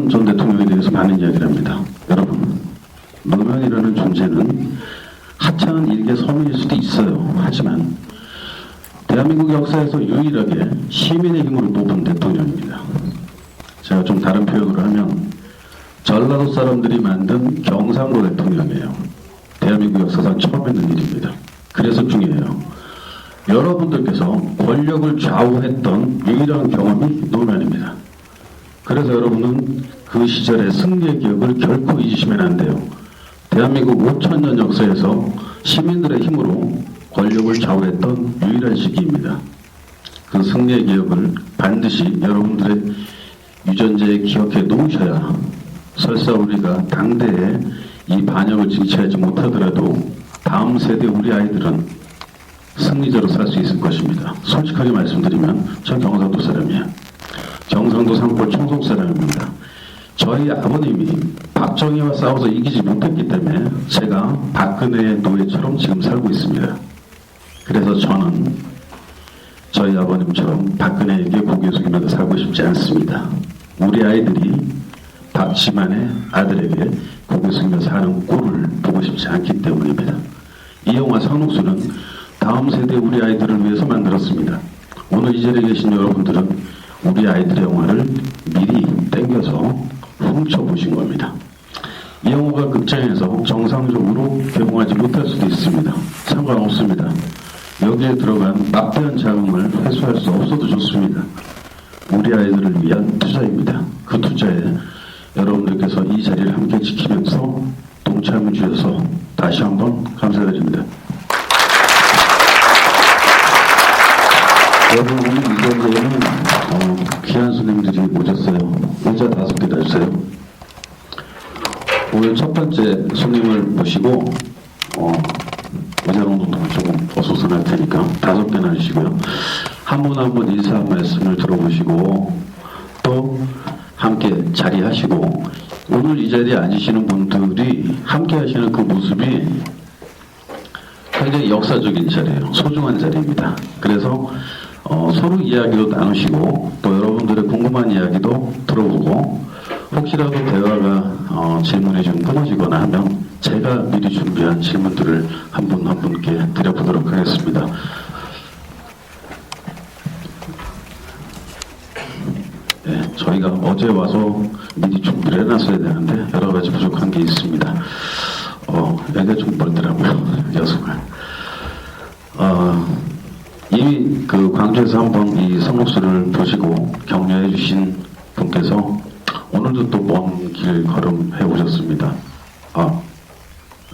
노무현 전 대통령에 대해서 많은 이야기를 합니다. 여러분, 노무현이라는 존재는 하찮은 일개 서민일 수도 있어요. 하지만 대한민국 역사에서 유일하게 시민의 힘으로 뽑은 대통령입니다. 제가 좀 다른 표현으로 하면 전라도 사람들이 만든 경상도 대통령이에요. 대한민국 역사상 처음 했는 일입니다. 그래서 중요해요. 여러분들께서 권력을 좌우했던 유일한 경험이 노무현입니다. 그래서 여러분은 그 시절의 승리의 기억을 결코 잊으시면 안 돼요. 대한민국 5천년 역사에서 시민들의 힘으로 권력을 좌우했던 유일한 시기입니다. 그 승리의 기억을 반드시 여러분들의 유전자에 기억해 놓으셔야 설사 우리가 당대에 이 반역을 쟁취하지 못하더라도 다음 세대 우리 아이들은 승리자로 살 수 있을 것입니다. 솔직하게 말씀드리면 저 경상도 사람이에요. 경상도 상포 청송 사람입니다. 저희 아버님이 박정희와 싸워서 이기지 못했기 때문에 제가 박근혜의 노예처럼 지금 살고 있습니다. 그래서 저는 저희 아버님처럼 박근혜에게 고개 숙이면서 살고 싶지 않습니다. 우리 아이들이 박지만의 아들에게 고개 숙이면서 하는 꼴을 보고 싶지 않기 때문입니다. 이 영화 상록수는 다음 세대 우리 아이들을 위해서 만들었습니다. 오늘 이 자리에 계신 여러분들은 우리 아이들의 영화를 미리 땡겨서 훔쳐보신 겁니다. 이 영화가 극장에서 정상적으로 개봉하지 못할 수도 있습니다. 상관없습니다. 여기에 들어간 막대한 자금을 회수할 수 없어도 좋습니다. 우리 아이들을 위한 투자입니다. 그 투자에 여러분들께서 이 자리를 함께 지키면서 동참해 주셔서 다시 한번 감사드립니다. 여러분, 오늘 이 자리에는 귀한 손님들이 오셨어요. 의자 5개 놔주세요. 오늘 첫 번째 손님을 모시고 의자 정도는 조금 어수선할 테니까 5개 놔주시고요. 한 분 한 분 인사 한 말씀을 들어보시고 또 함께 자리하시고 오늘 이 자리에 앉으시는 분들이 함께 하시는 그 모습이 굉장히 역사적인 자리예요. 소중한 자리입니다. 그래서 서로 이야기도 나누시고 또 여러분들의 궁금한 이야기도 들어보고 혹시라도 대화가 질문이 좀 끊어지거나 하면 제가 미리 준비한 질문들을 한 분 한 분께 드려보도록 하겠습니다. 네, 저희가 어제 와서 미리 준비를 해놨어야 되는데 여러 가지 부족한 게 있습니다. 여기가 좀 멀더라고요. 여성을. 이미 그 광주에서 한번 이 성록수를 보시고 격려해 주신 분께서 오늘도 또 먼 길 걸음해 오셨습니다.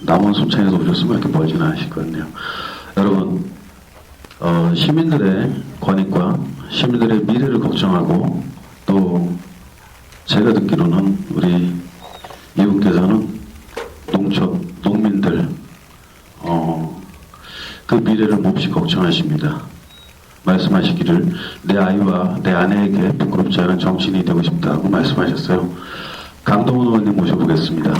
남원 순창에서 오셨으면 이렇게 멀지는 않으실 것 같네요. 여러분, 시민들의 권익과 시민들의 미래를 걱정하고 또 제가 듣기로는 우리 이분께서는 농민들 그 미래를 몹시 걱정하십니다. 말씀하시기를 내 아이와 내 아내에게 부끄럽지 않은 정치인이 되고 싶다고 말씀하셨어요. 강동원 의원님 모셔보겠습니다.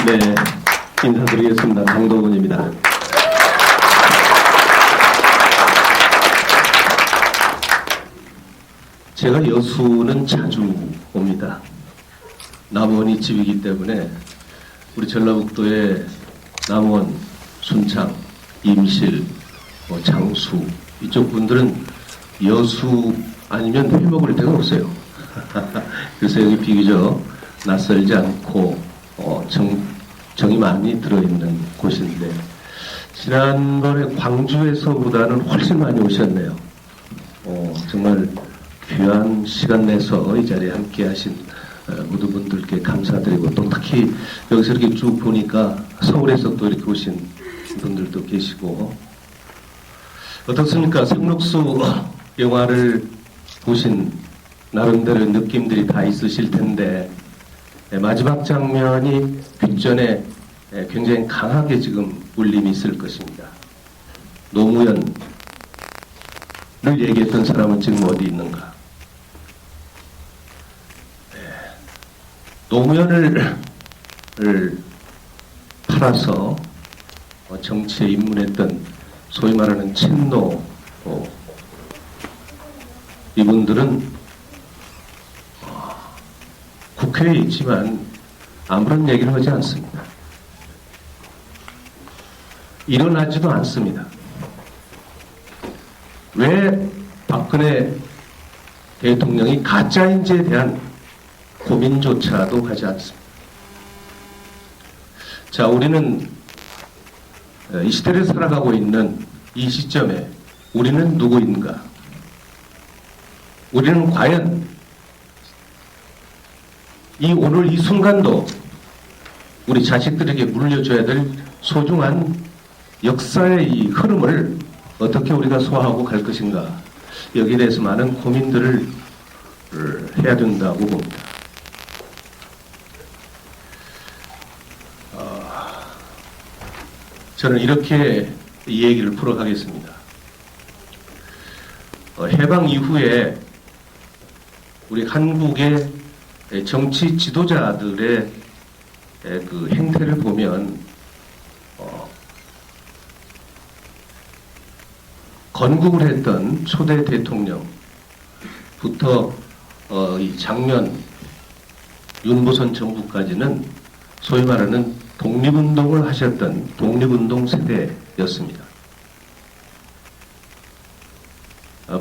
네, 인사드리겠습니다. 강동원입니다. 제가 여수는 자주 옵니다. 남원이 집이기 때문에 우리 전라북도의 남원, 순창, 임실, 장수 이쪽 분들은 여수 아니면 회 먹을 데가 없어요. 그래서 여기 비교적 낯설지 않고 정이 많이 들어있는 곳인데 지난번에 광주에서보다는 훨씬 많이 오셨네요. 정말 귀한 시간 내서 이 자리에 함께 하신 모든 분들께 감사드리고 또 특히 여기서 이렇게 쭉 보니까 서울에서 또 이렇게 오신 분들도 계시고 어떻습니까? 성록수 영화를 보신 나름대로 느낌들이 다 있으실 텐데 마지막 장면이 귓전에 굉장히 강하게 지금 울림이 있을 것입니다. 노무현을 얘기했던 사람은 지금 어디 있는가? 노무현을 팔아서 정치에 입문했던 소위 말하는 친노 이분들은 국회에 있지만 아무런 얘기를 하지 않습니다. 일어나지도 않습니다. 왜 박근혜 대통령이 가짜인지에 대한 고민조차도 하지 않습니다. 자, 우리는 이 시대를 살아가고 있는 이 시점에 우리는 누구인가? 우리는 과연 오늘 이 순간도 우리 자식들에게 물려줘야 될 소중한 역사의 이 흐름을 어떻게 우리가 소화하고 갈 것인가? 여기에 대해서 많은 고민들을 해야 된다고 봅니다. 저는 이렇게 이 얘기를 풀어가겠습니다. 해방 이후에 우리 한국의 정치 지도자들의 그 행태를 보면 건국을 했던 초대 대통령부터 이 장면 윤보선 정부까지는 소위 말하는 독립운동을 하셨던 독립운동 세대였습니다.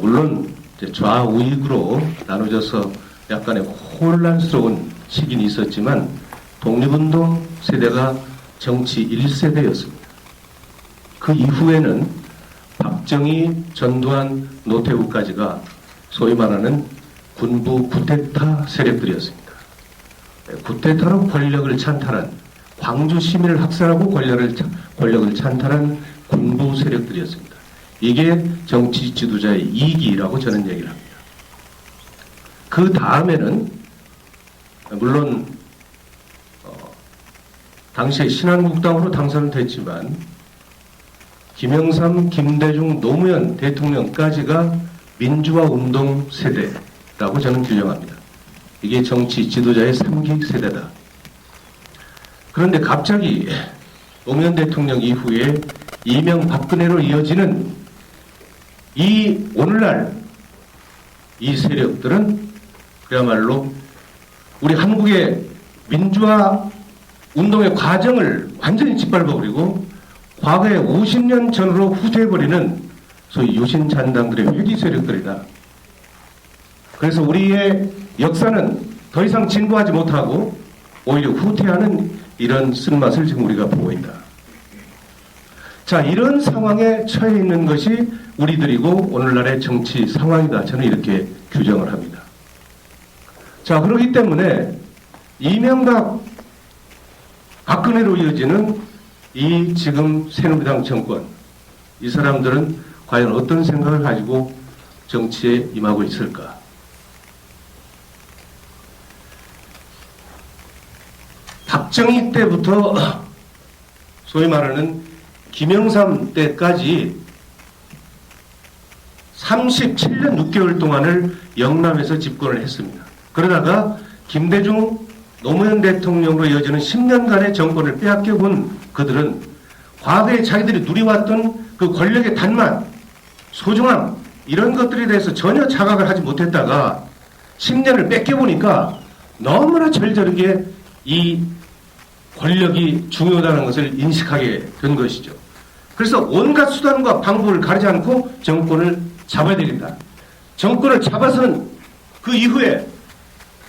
물론 좌우익으로 나눠져서 약간의 혼란스러운 시기는 있었지만 독립운동 세대가 정치 1세대였습니다. 그 이후에는 박정희, 전두환, 노태우까지가 소위 말하는 군부 쿠데타 세력들이었습니다. 쿠데타로 권력을 찬탈한, 광주 시민을 학살하고 권력을 찬탈한 군부 세력들이었습니다. 이게 정치 지도자의 이기라고 저는 얘기를 합니다. 그 다음에는 물론 당시에 신한국당으로 당선됐지만 김영삼, 김대중, 노무현 대통령까지가 민주화 운동 세대라고 저는 규정합니다. 이게 정치 지도자의 3기 세대다. 그런데 갑자기 노무현 대통령 이후에 이명박근혜로 이어지는 이 오늘날 이 세력들은 그야말로 우리 한국의 민주화 운동의 과정을 완전히 짓밟아버리고 과거에 50년 전으로 후퇴해버리는 소위 유신잔당들의 회기 세력들이다. 그래서 우리의 역사는 더 이상 진보하지 못하고 오히려 후퇴하는 이런 쓴맛을 지금 우리가 보고 있다. 자, 이런 상황에 처해 있는 것이 우리들이고 오늘날의 정치 상황이다. 저는 이렇게 규정을 합니다. 자, 그렇기 때문에 이명박 박근혜로 이어지는 이 지금 새누리당 정권, 이 사람들은 과연 어떤 생각을 가지고 정치에 임하고 있을까? 박정희 때부터 소위 말하는 김영삼 때까지 37년 6개월 동안을 영남에서 집권을 했습니다. 그러다가 김대중, 노무현 대통령으로 이어지는 10년간의 정권을 빼앗겨본 그들은 과거에 자기들이 누려왔던 그 권력의 단맛, 소중함 이런 것들에 대해서 전혀 자각을 하지 못했다가 10년을 뺏겨보니까 너무나 절절하게 이 권력이 중요하다는 것을 인식하게 된 것이죠. 그래서 온갖 수단과 방법을 가리지 않고 정권을 잡아야 되겠다. 정권을 잡아서는 그 이후에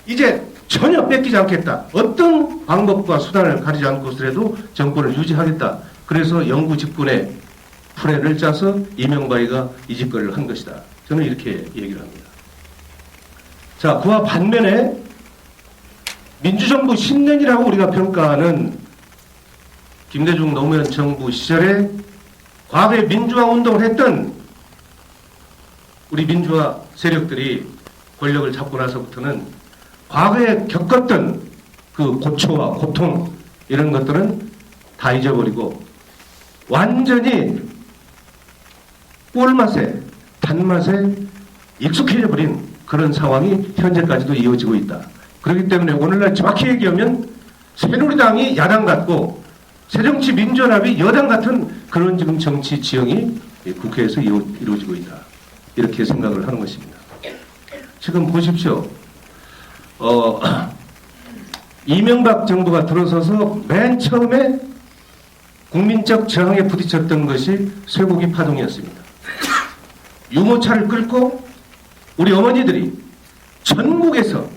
이제 전혀 뺏기지 않겠다. 어떤 방법과 수단을 가리지 않고서라도 정권을 유지하겠다. 그래서 영구 집권의 플랜을 짜서 이명박이가 이 집권을 한 것이다. 저는 이렇게 얘기를 합니다. 자, 그와 반면에 민주정부 10년이라고 우리가 평가하는 김대중 노무현 정부 시절에 과거에 민주화 운동을 했던 우리 민주화 세력들이 권력을 잡고 나서부터는 과거에 겪었던 그 고초와 고통 이런 것들은 다 잊어버리고 완전히 꿀맛에 단맛에 익숙해져 버린 그런 상황이 현재까지도 이어지고 있다. 그렇기 때문에 오늘날 정확히 얘기하면 새누리당이 야당 같고 새정치민주연합이 여당 같은 그런 지금 정치 지형이 국회에서 이루어지고 있다. 이렇게 생각을 하는 것입니다. 지금 보십시오. 이명박 정부가 들어서서 맨 처음에 국민적 저항에 부딪혔던 것이 쇠고기 파동이었습니다. 유모차를 끌고 우리 어머니들이 전국에서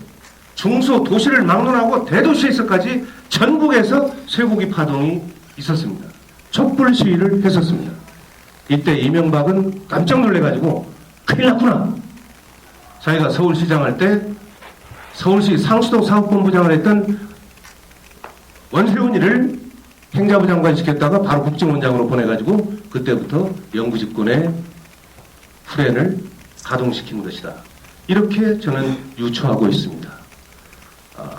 중소 도시를 막론하고 대도시에서까지 전국에서 쇠고기 파동이 있었습니다. 촛불 시위를 했었습니다. 이때 이명박은 깜짝 놀래가지고 큰일 났구나. 자기가 서울시장 할 때 서울시 상수도 사업본부장을 했던 원세훈이를 행자부 장관 시켰다가 바로 국정원장으로 보내가지고 그때부터 영구집권의 프렌을 가동시킨 것이다. 이렇게 저는 유추하고 있습니다.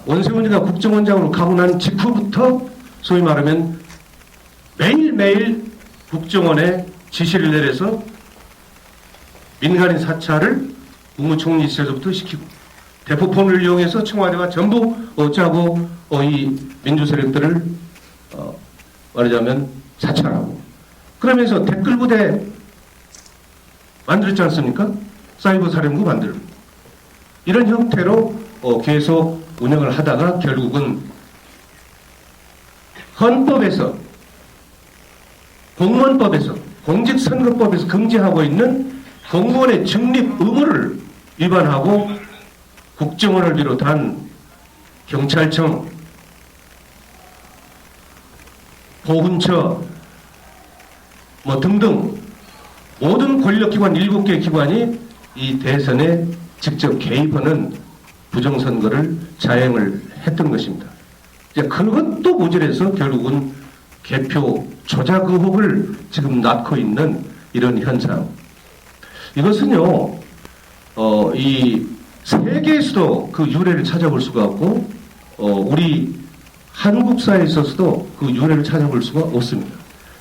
원세훈이가 국정원장으로 가고 난 직후부터 소위 말하면 매일매일 국정원에 지시를 내려서 민간인 사찰을 국무총리실에서부터 시키고 대포폰을 이용해서 청와대가 전부 짜고 이 민주세력들을 말하자면 사찰하고 그러면서 댓글부대 만들었지 않습니까? 사이버 사령부 만들고 이런 형태로 계속 운영을 하다가 결국은 헌법에서 공무원법에서 공직선거법에서 금지하고 있는 공무원의 중립 의무를 위반하고 국정원을 비롯한 경찰청, 보훈처 등등 모든 권력기관 7개 기관이 이 대선에 직접 개입하는 부정선거를 자행을 했던 것입니다. 이제 그것도 모자라서 결국은 개표 조작 의혹을 지금 낳고 있는 이런 현상. 이것은요, 이 세계에서도 그 유래를 찾아볼 수가 없고, 우리 한국사에 있어서도 그 유래를 찾아볼 수가 없습니다.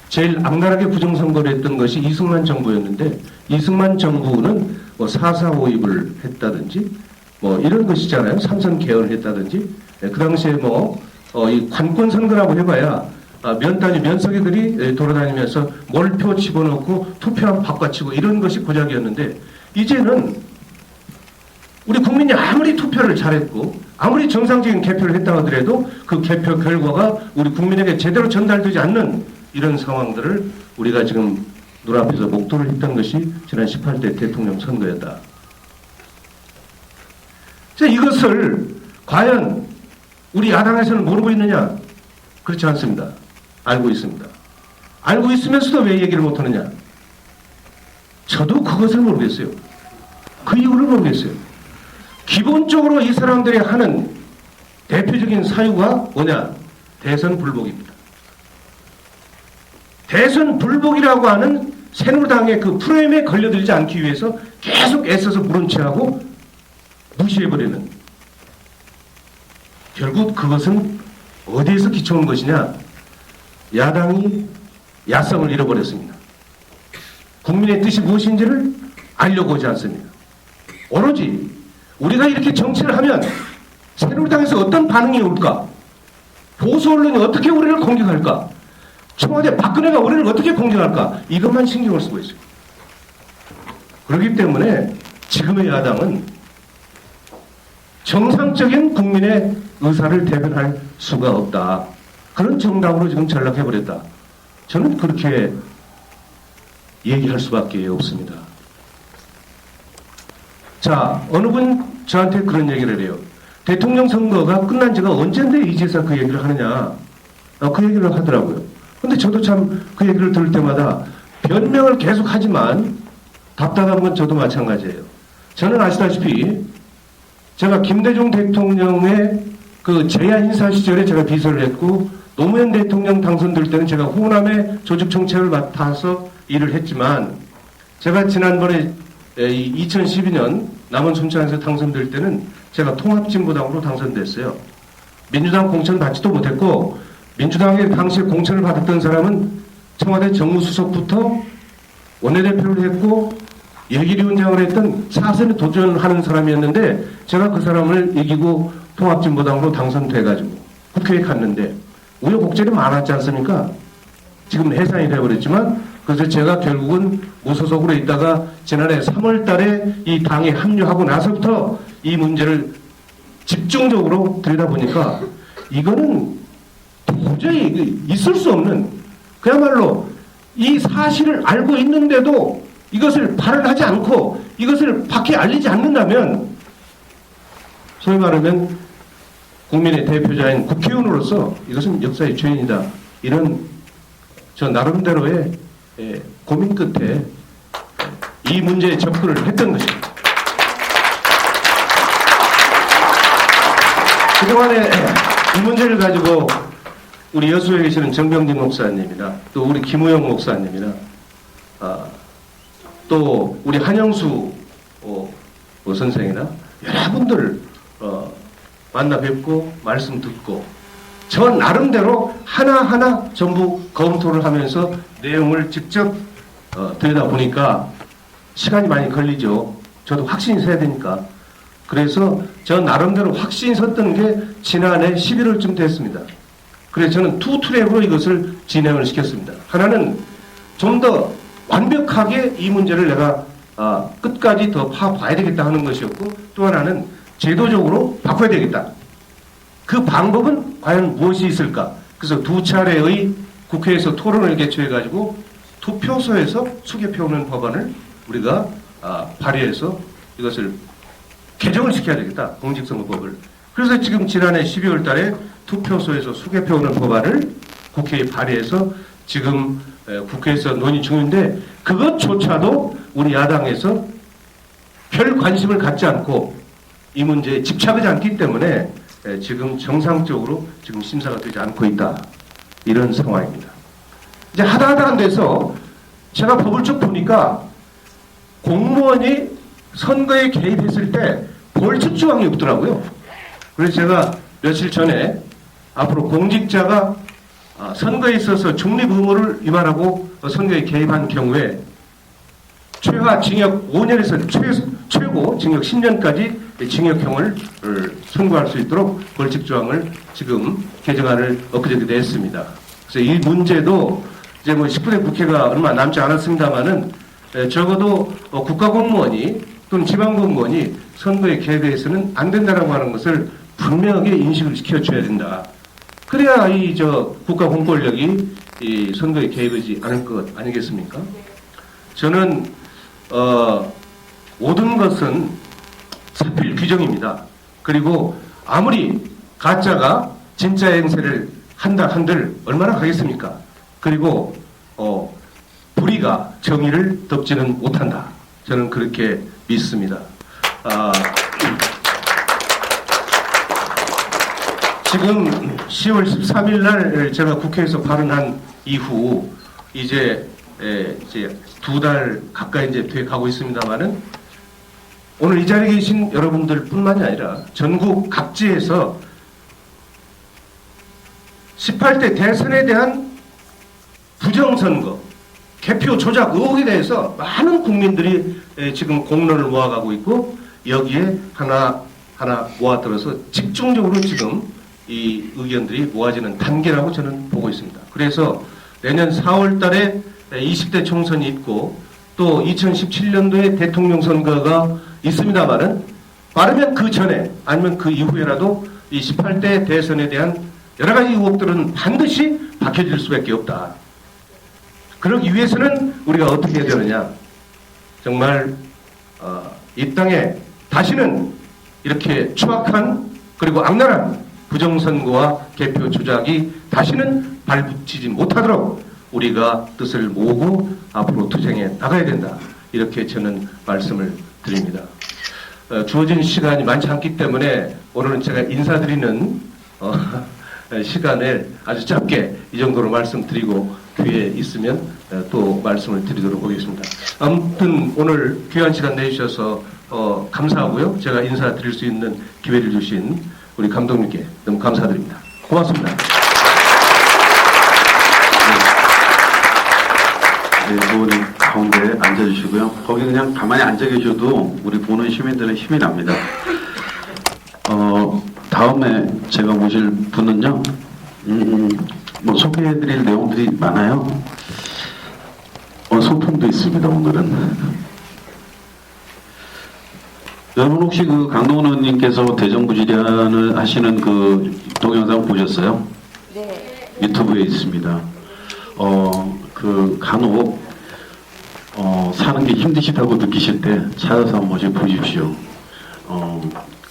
제일 악랄하게 부정선거를 했던 것이 이승만 정부였는데, 이승만 정부는 4.4 오입을 했다든지, 이런 것이잖아요. 삼선 개헌을 했다든지, 그 당시에 이 관권선거라고 해봐야, 면단위 면석이들이 돌아다니면서 몰표 집어넣고 투표함 바꿔치고 이런 것이 고작이었는데, 이제는 우리 국민이 아무리 투표를 잘했고 아무리 정상적인 개표를 했다 하더라도 그 개표 결과가 우리 국민에게 제대로 전달되지 않는 이런 상황들을 우리가 지금 눈앞에서 목도를 했던 것이 지난 18대 대통령 선거였다. 자, 이것을 과연 우리 야당에서는 모르고 있느냐? 그렇지 않습니다. 알고 있습니다. 알고 있으면서도 왜 얘기를 못하느냐? 저도 그것을 모르겠어요. 그 이유를 모르겠어요. 기본적으로 이 사람들이 하는 대표적인 사유가 뭐냐? 대선 불복입니다. 대선 불복이라고 하는 새누리당의 그 프레임에 걸려들지 않기 위해서 계속 애써서 물음치하고 무시해버리는. 결국 그것은 어디에서 기초한 것이냐? 야당이 야성을 잃어버렸습니다. 국민의 뜻이 무엇인지를 알려고 하지 않습니다. 오로지 우리가 이렇게 정치를 하면 새누리당에서 어떤 반응이 올까? 보수 언론이 어떻게 우리를 공격할까? 청와대 박근혜가 우리를 어떻게 공격할까? 이것만 신경을 쓰고 있어요. 그렇기 때문에 지금의 야당은 정상적인 국민의 의사를 대변할 수가 없다. 그런 정당으로 지금 전락해버렸다. 저는 그렇게 얘기할 수밖에 없습니다. 자, 어느 분 저한테 그런 얘기를 해요. 대통령 선거가 끝난 지가 언젠데 이제서 그 얘기를 하느냐. 그 얘기를 하더라고요. 근데 저도 참 그 얘기를 들을 때마다 변명을 계속 하지만 답답한 건 저도 마찬가지예요. 저는 아시다시피 제가 김대중 대통령의 그 재야 인사 시절에 제가 비서를 했고 노무현 대통령 당선될 때는 제가 호남의 조직정책을 맡아서 일을 했지만 제가 지난번에 2012년 남원 순천에서 당선될 때는 제가 통합진보당으로 당선됐어요. 민주당 공천 받지도 못했고 민주당의 당시에 공천을 받았던 사람은 청와대 정무수석부터 원내대표를 했고 예결위원장을 했던 4선에 도전하는 사람이었는데 제가 그 사람을 이기고 통합진보당으로 당선돼가지고 국회에 갔는데 우여곡절이 많았지 않습니까? 지금 해산이 되어버렸지만 그래서 제가 결국은 무소속으로 있다가 지난해 3월 달에 이 당에 합류하고 나서부터 이 문제를 집중적으로 들여다보니까 이거는 도저히 있을 수 없는, 그야말로 이 사실을 알고 있는데도 이것을 발언하지 않고 이것을 밖에 알리지 않는다면 소위 말하면 국민의 대표자인 국회의원으로서 이것은 역사의 죄인이다. 이런 저 나름대로의 고민 끝에 이 문제에 접근을 했던 것입니다. 그동안에 이 문제를 가지고 우리 여수에 계시는 정병진 목사님이나 또 우리 김우영 목사님이나 또 우리 한영수 선생이나 여러분들 만나 뵙고 말씀 듣고 저 나름대로 하나하나 전부 검토를 하면서 내용을 직접 들여다보니까 시간이 많이 걸리죠. 저도 확신이 서야 되니까. 그래서 저 나름대로 확신이 섰던 게 지난해 11월쯤 됐습니다. 그래서 저는 투 트랙으로 이것을 진행을 시켰습니다. 하나는 좀 더 완벽하게 이 문제를 내가 끝까지 더 파봐야 되겠다 하는 것이었고, 또 하나는 제도적으로 바꿔야 되겠다. 그 방법은 과연 무엇이 있을까? 그래서 두 차례의 국회에서 토론을 개최해가지고 투표소에서 수개표하는 법안을 우리가 발의해서 이것을 개정을 시켜야 되겠다. 공직선거법을. 그래서 지금 지난해 12월 달에 투표소에서 수개표하는 법안을 국회에 발의해서 지금 국회에서 논의 중인데, 그것조차도 우리 야당에서 별 관심을 갖지 않고 이 문제에 집착하지 않기 때문에 지금 정상적으로 지금 심사가 되지 않고 있다. 이런 상황입니다. 이제 하다 안 돼서 제가 법을 쭉 보니까 공무원이 선거에 개입했을 때 벌칙 조항이 없더라고요. 그래서 제가 며칠 전에 앞으로 공직자가 선거에 있어서 중립 의무를 위반하고 선거에 개입한 경우에 최하 징역 5년에서 최고 징역 10년까지 징역형을 선고할 수 있도록 벌칙 조항을 지금 개정안을 엊그저께 냈습니다. 그래서 이 문제도 이제 뭐 19대 국회가 얼마 남지 않았습니다만은 적어도 국가공무원이 또는 지방공무원이 선거에 개입해서는 안 된다라고 하는 것을 분명하게 인식을 시켜줘야 된다. 그래야 이 국가 공권력이 이 선거에 개입하지 않을 것 아니겠습니까? 저는 모든 것은 사필 규정입니다. 그리고 아무리 가짜가 진짜 행세를 한들 얼마나 가겠습니까? 그리고 불의가 정의를 덮지는 못한다. 저는 그렇게 믿습니다. 지금 10월 13일 날 제가 국회에서 발언한 이후 이제 2달 가까이 이제 돼 가고 있습니다만은 오늘 이 자리에 계신 여러분들 뿐만이 아니라 전국 각지에서 18대 대선에 대한 부정선거, 개표 조작 의혹에 대해서 많은 국민들이 지금 공론을 모아가고 있고, 여기에 하나 모아들어서 집중적으로 지금 이 의견들이 모아지는 단계라고 저는 보고 있습니다. 그래서 내년 4월 달에 20대 총선이 있고 또 2017년도에 대통령 선거가 있습니다만은 빠르면 그 전에 아니면 그 이후에라도 이 18대 대선에 대한 여러 가지 의혹들은 반드시 밝혀질 수밖에 없다. 그러기 위해서는 우리가 어떻게 해야 되느냐. 정말 이 땅에 다시는 이렇게 추악한 그리고 악랄한 부정선거와 개표 조작이 다시는 발붙이지 못하도록 우리가 뜻을 모으고 앞으로 투쟁해 나가야 된다. 이렇게 저는 말씀을 드립니다. 주어진 시간이 많지 않기 때문에 오늘은 제가 인사드리는 시간을 아주 짧게 이 정도로 말씀드리고 기회 있으면 또 말씀을 드리도록 하겠습니다. 아무튼 오늘 귀한 시간 내주셔서 감사하고요. 제가 인사드릴 수 있는 기회를 주신 우리 감독님께 너무 감사드립니다. 고맙습니다. 네, 의원님 가운데 앉아주시고요. 거기 그냥 가만히 앉아 계셔도 우리 보는 시민들은 힘이 납니다. 다음 다음에 제가 모실 분은요, 뭐 소개해드릴 내용들이 많아요. 소품도 있습니다, 오늘은. 여러분 혹시 그 강동원 의원님께서 대정부질의안을 하시는 그 동영상 보셨어요? 네. 유튜브에 있습니다. 그 간혹 사는 게 힘드시다고 느끼실 때 찾아서 한 번씩 보십시오.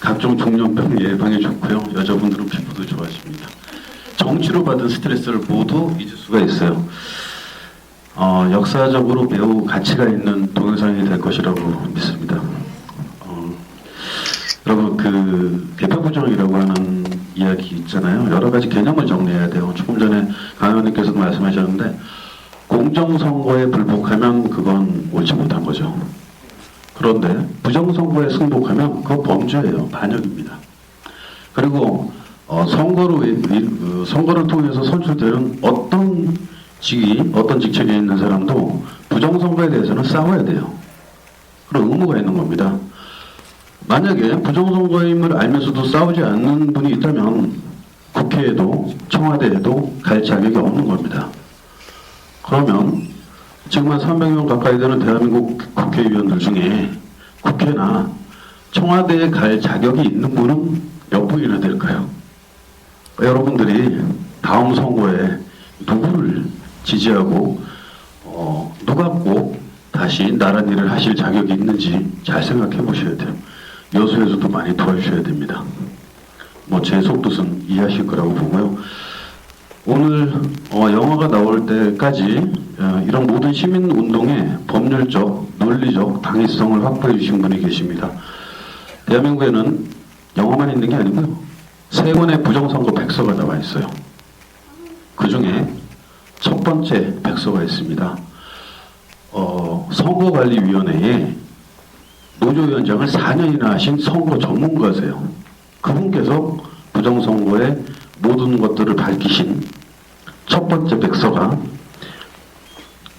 각종 중년병 예방에 좋고요. 여자분들은 피부도 좋아집니다. 정치로 받은 스트레스를 모두 잊을 수가 있어요. 역사적으로 매우 가치가 있는 동영상이 될 것이라고 믿습니다. 여러분 그 개표부정이라고 하는 이야기 있잖아요. 여러 가지 개념을 정리해야 돼요. 조금 전에 강 의원님께서도 말씀하셨는데 공정선거에 불복하면 그건 옳지 못한 거죠. 그런데 부정선거에 승복하면 그건 범죄예요. 반역입니다. 그리고 선거를 통해서 선출되는 어떤 어떤 직책에 있는 사람도 부정선거에 대해서는 싸워야 돼요. 그런 의무가 있는 겁니다. 만약에 부정선거임을 알면서도 싸우지 않는 분이 있다면 국회에도 청와대에도 갈 자격이 없는 겁니다. 그러면 지금 한 300명 가까이 되는 대한민국 국회의원들 중에 국회나 청와대에 갈 자격이 있는 분은 몇 분이나 될까요? 여러분들이 다음 선거에 누구를 지지하고 누가 꼭 다시 나란 일을 하실 자격이 있는지 잘 생각해 보셔야 돼요. 여수에서도 많이 도와주셔야 됩니다. 뭐 제 속뜻은 이해하실 거라고 보고요. 오늘 영화가 나올 때까지 이런 모든 시민운동의 법률적, 논리적 당위성을 확보해 주신 분이 계십니다. 대한민국에는 영화만 있는 게 아니고요. 3권의 부정선거 백서가 나와 있어요. 그 중에 첫 번째 백서가 있습니다. 선거관리위원회에 노조위원장을 4년이나 하신 선거 전문가세요. 그분께서 부정선거의 모든 것들을 밝히신 첫 번째 백서가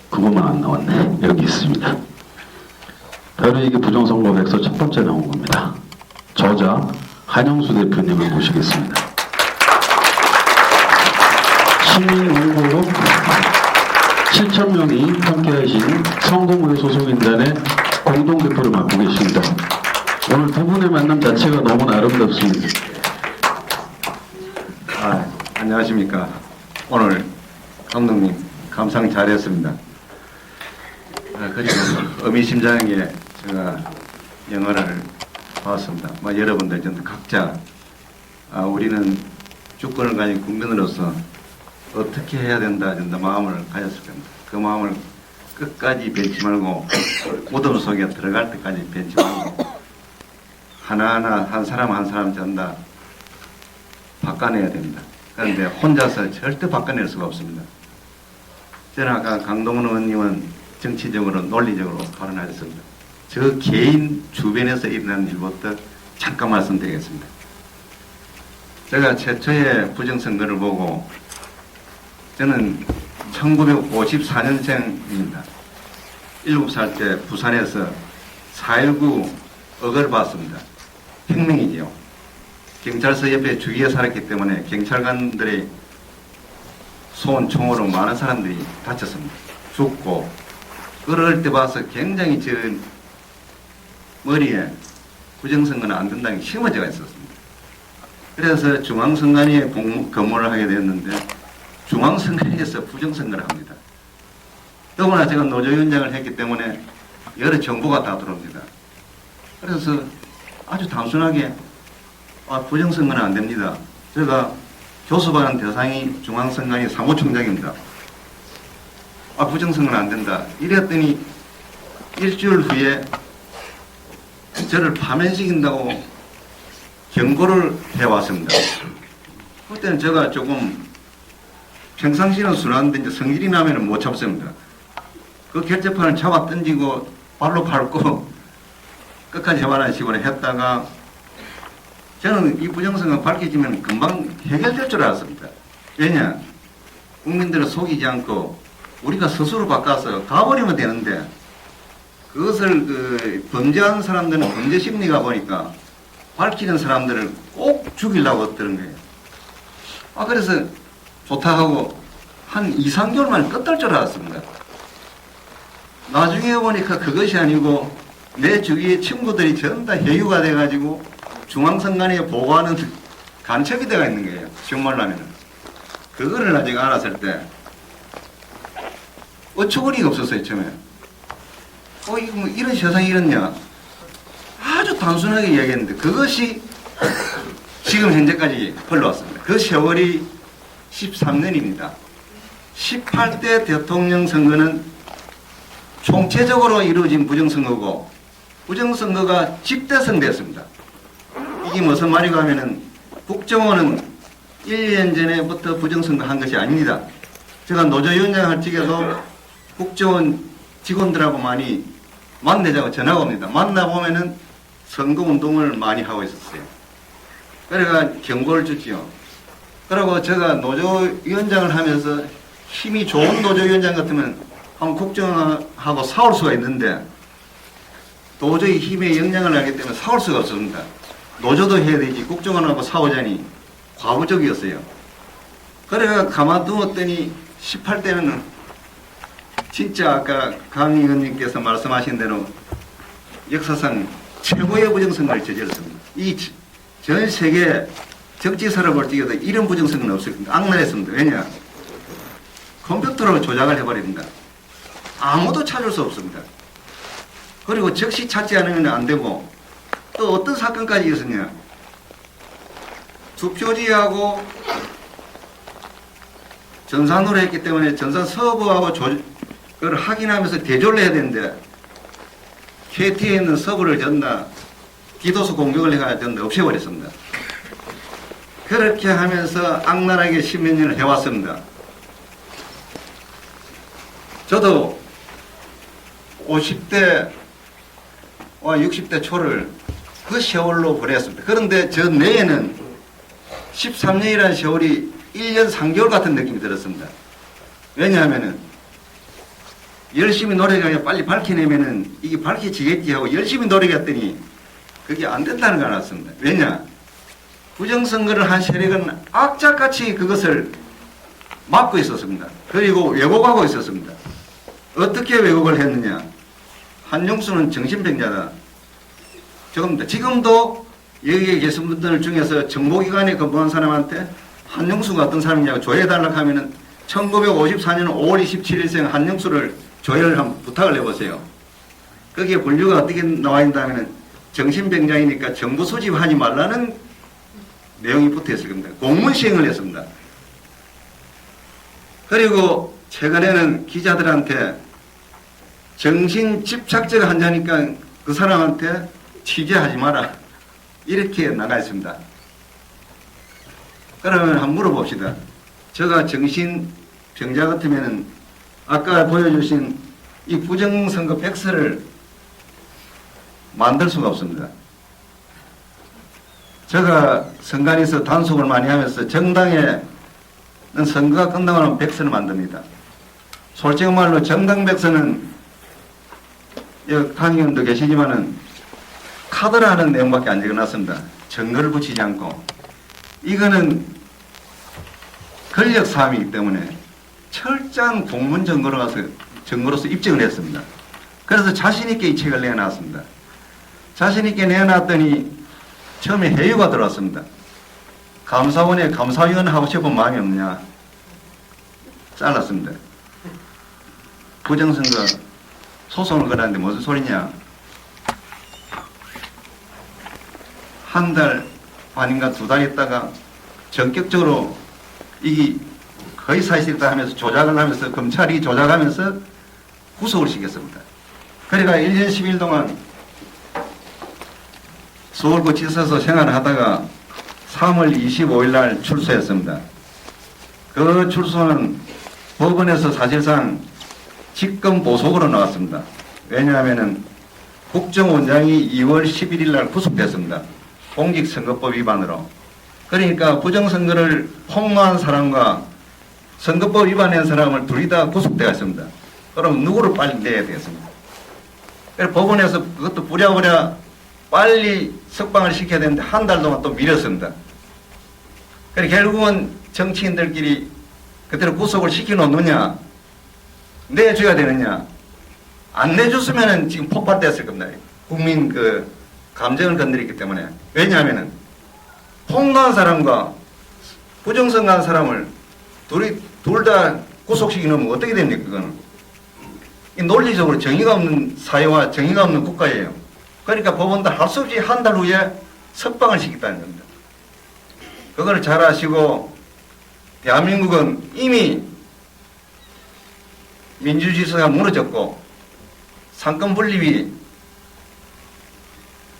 그것만 안 나왔네. 여기 있습니다. 바로 이게 부정선거 백서 첫 번째 나온 겁니다. 저자 한영수 대표님을 모시겠습니다. 시민운동으로 7,000명이 함께하신 성공회 소속인단의 공동대표를 맡고 계십니다. 오늘 두 분의 만남 자체가 너무나 아름답습니다. 안녕하십니까. 오늘 감독님 감상 잘했습니다. 그리고 의미심장하게 제가 영화를 봤습니다. 여러분들 전부 각자 우리는 주권을 가진 국민으로서 어떻게 해야 된다 마음을 가졌을 겁니다. 그 마음을 끝까지 변치 말고 무덤 속에 들어갈 때까지 변치 말고 하나하나 한 사람 한 사람 전다 바꿔내야 됩니다. 그런데 혼자서 절대 바꿔낼 수가 없습니다. 저는 아까 강동원 의원님은 정치적으로 논리적으로 발언하셨습니다. 저 개인 주변에서 일어나는 일부터 잠깐 말씀드리겠습니다. 제가 최초의 부정선거를 보고 저는 1954년생입니다. 7살 때 부산에서 4.19 억을 봤습니다. 혁명이지요. 경찰서 옆에 주위에 살았기 때문에 경찰관들의 쏜 총으로 많은 사람들이 다쳤습니다. 죽고 그럴 때 봐서 굉장히 저 머리에 부정선거는 안 된다는 게 심어져가 있었습니다. 그래서 중앙선관위에 근무를 하게 됐는데 중앙선관위에서 부정선거를 합니다. 더구나 제가 노조위원장을 했기 때문에 여러 정보가 다 들어옵니다. 그래서 아주 단순하게 부정선거는 안 됩니다. 제가 교섭하는 대상이 중앙선관위 사무총장입니다. 부정선거는 안 된다. 이랬더니 일주일 후에 저를 파면시킨다고 경고를 해왔습니다. 그때는 제가 조금 평상시는 순한데 이제 성질이 나면 못 참습니다. 그 결재판을 잡아 던지고 발로 밟고 끝까지 해봐라는 식으로 했다가 저는 이 부정선거 밝혀지면 금방 해결될 줄 알았습니다. 왜냐? 국민들을 속이지 않고 우리가 스스로 바꿔서 가버리면 되는데 그것을 범죄하는 사람들은 범죄 심리가 보니까 밝히는 사람들을 꼭 죽이려고 들은 거예요. 그래서 좋다 하고 한 2, 3개월 만에 끝날 줄 알았습니다. 나중에 보니까 그것이 아니고 내 주위의 친구들이 전부 다 해유가 돼가지고 중앙선관위에 보고하는 간첩이 되어 있는 거예요. 정말로 하면은. 그거를 나중에 알았을 때 어처구니가 없었어요, 처음에. 이거 뭐 이런 세상이 이렇냐? 아주 단순하게 이야기했는데 그것이 지금 현재까지 흘러왔습니다. 그 세월이 13년입니다. 18대 대통령 선거는 총체적으로 이루어진 부정선거고 부정선거가 집대성됐습니다. 이게 무슨 말이고 하면은 국정원은 1년 전에부터 부정선거 한 것이 아닙니다. 제가 노조위원장 할 적에도 국정원 직원들하고 많이 만나자고 전화가 옵니다. 만나보면은 선거운동을 많이 하고 있었어요. 그래가 경고를 줬지요. 그리고 제가 노조위원장을 하면서 힘이 좋은 노조위원장 같으면 한 국정하고 싸울 수가 있는데 도저히 힘의 영향을 하기 때문에 싸울 수가 없습니다. 노조도 해야 되지 국정원하고 싸우자니 과부적이었어요. 그래가 가만두었더니 18대는 진짜 아까 강 의원님께서 말씀하신 대로 역사상 최고의 부정선거를 저질렀습니다. 이 전 세계 적지서를 볼 적에도 이런 부정선거는 없었습니다. 악랄했습니다. 왜냐? 컴퓨터로 조작을 해버립니다. 아무도 찾을 수 없습니다. 그리고 즉시 찾지 않으면 안 되고 또 어떤 사건까지 있었냐? 투표지하고 전산으로 했기 때문에 전산 서버하고 그걸 확인하면서 대조를 해야 되는데 KT에 있는 서버를 전다 디도스 공격을 해야 되는데 없애버렸습니다. 그렇게 하면서 악랄하게 10몇 년을 해왔습니다. 저도 50대와 60대 초를 그 세월로 보냈습니다. 그런데 저 내에는 13년이라는 세월이 1년 3개월 같은 느낌이 들었습니다. 왜냐하면은 열심히 노력하면 빨리 밝혀내면은 이게 밝혀지겠지 하고 열심히 노력했더니 그게 안 된다는 걸 알았습니다. 왜냐? 부정선거를 한 세력은 악착같이 그것을 막고 있었습니다. 그리고 왜곡하고 있었습니다. 어떻게 왜곡을 했느냐? 한용수는 정신병자다. 지금도 여기에 계신 분들 중에서 정보기관에 근무한 사람한테 한용수가 어떤 사람이냐고 조회해달라고 하면은 1954년 5월 27일생 한용수를 조회를 한번 부탁을 해보세요. 거기에 분류가 어떻게 나와 있다면은 정신병자이니까 정보 수집하지 말라는 내용이 붙어 있을 겁니다. 공문 시행을 했습니다. 그리고 최근에는 기자들한테 정신 집착적 환자니까 그 사람한테 취재하지 마라. 이렇게 나가 있습니다. 그러면 한번 물어봅시다. 제가 정신병자 같으면은 아까 보여주신 이 부정선거 백서를 만들 수가 없습니다. 제가 선관위에서 단속을 많이 하면서 정당에는 선거가 끝나고 나면 백서를 만듭니다. 솔직히 말로 정당 백서는 강 의원도 계시지만은 카드라는 내용밖에 안 적어놨습니다. 증거를 붙이지 않고. 이거는 권력 사항이기 때문에 철저한 공문 증거로서 입증을 했습니다. 그래서 자신있게 이 책을 내놨습니다. 자신있게 내놨더니 처음에 해유가 들어왔습니다. 감사원에 감사위원 하고 싶은 마음이 없냐? 잘랐습니다. 부정선거 소송을 걸었는데 무슨 소리냐? 한 달 반인가 2달 있다가 전격적으로 이게 거의 사실이다 하면서 조작을 하면서 검찰이 조작하면서 구속을 시켰습니다. 그러니까 1년 10일 동안 서울구치소에서 생활을 하다가 3월 25일 날 출소했습니다. 그 출소는 법원에서 사실상 직권 보석으로 나왔습니다. 왜냐하면 국정원장이 2월 11일 날 구속됐습니다. 공직선거법 위반으로. 그러니까 부정선거를 폭로한 사람과 선거법 위반한 사람을 둘이 다 구속되어 있습니다. 그럼 누구를 빨리 내야 되겠습니까? 그래서 법원에서 그것도 부랴부랴 빨리 석방을 시켜야 되는데 한 달 동안 또 미뤘습니다. 그래 결국은 정치인들끼리 그대로 구속을 시켜놓느냐, 내줘야 되느냐. 안 내줬으면은 지금 폭발됐을 겁니다. 국민 그 감정을 건드렸기 때문에. 왜냐하면은 폭로한 사람과 부정선거한 사람을 둘 다 구속시켜 놓으면 어떻게 됩니까? 그거는 이 논리적으로 정의가 없는 사회와 정의가 없는 국가예요. 그러니까 법원도 할 수 없이 한 달 후에 석방을 시켰다는 겁니다. 그걸 잘 아시고 대한민국은 이미 민주질서가 무너졌고 상권 분립이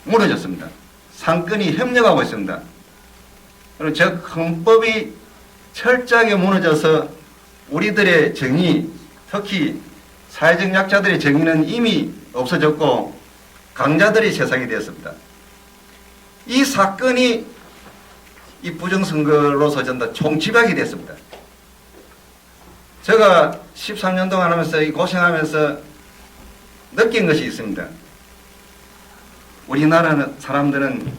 무너졌습니다. 상권이 협력하고 있습니다. 그리고 저 헌법이 철저하게 무너져서 우리들의 정의, 특히 사회적 약자들의 정의는 이미 없어졌고 강자들의 세상이 되었습니다. 이 사건이 이 부정선거로서 전부 총집약이 됐습니다. 제가 13년 동안 하면서 이 고생하면서 느낀 것이 있습니다. 우리나라는 사람들은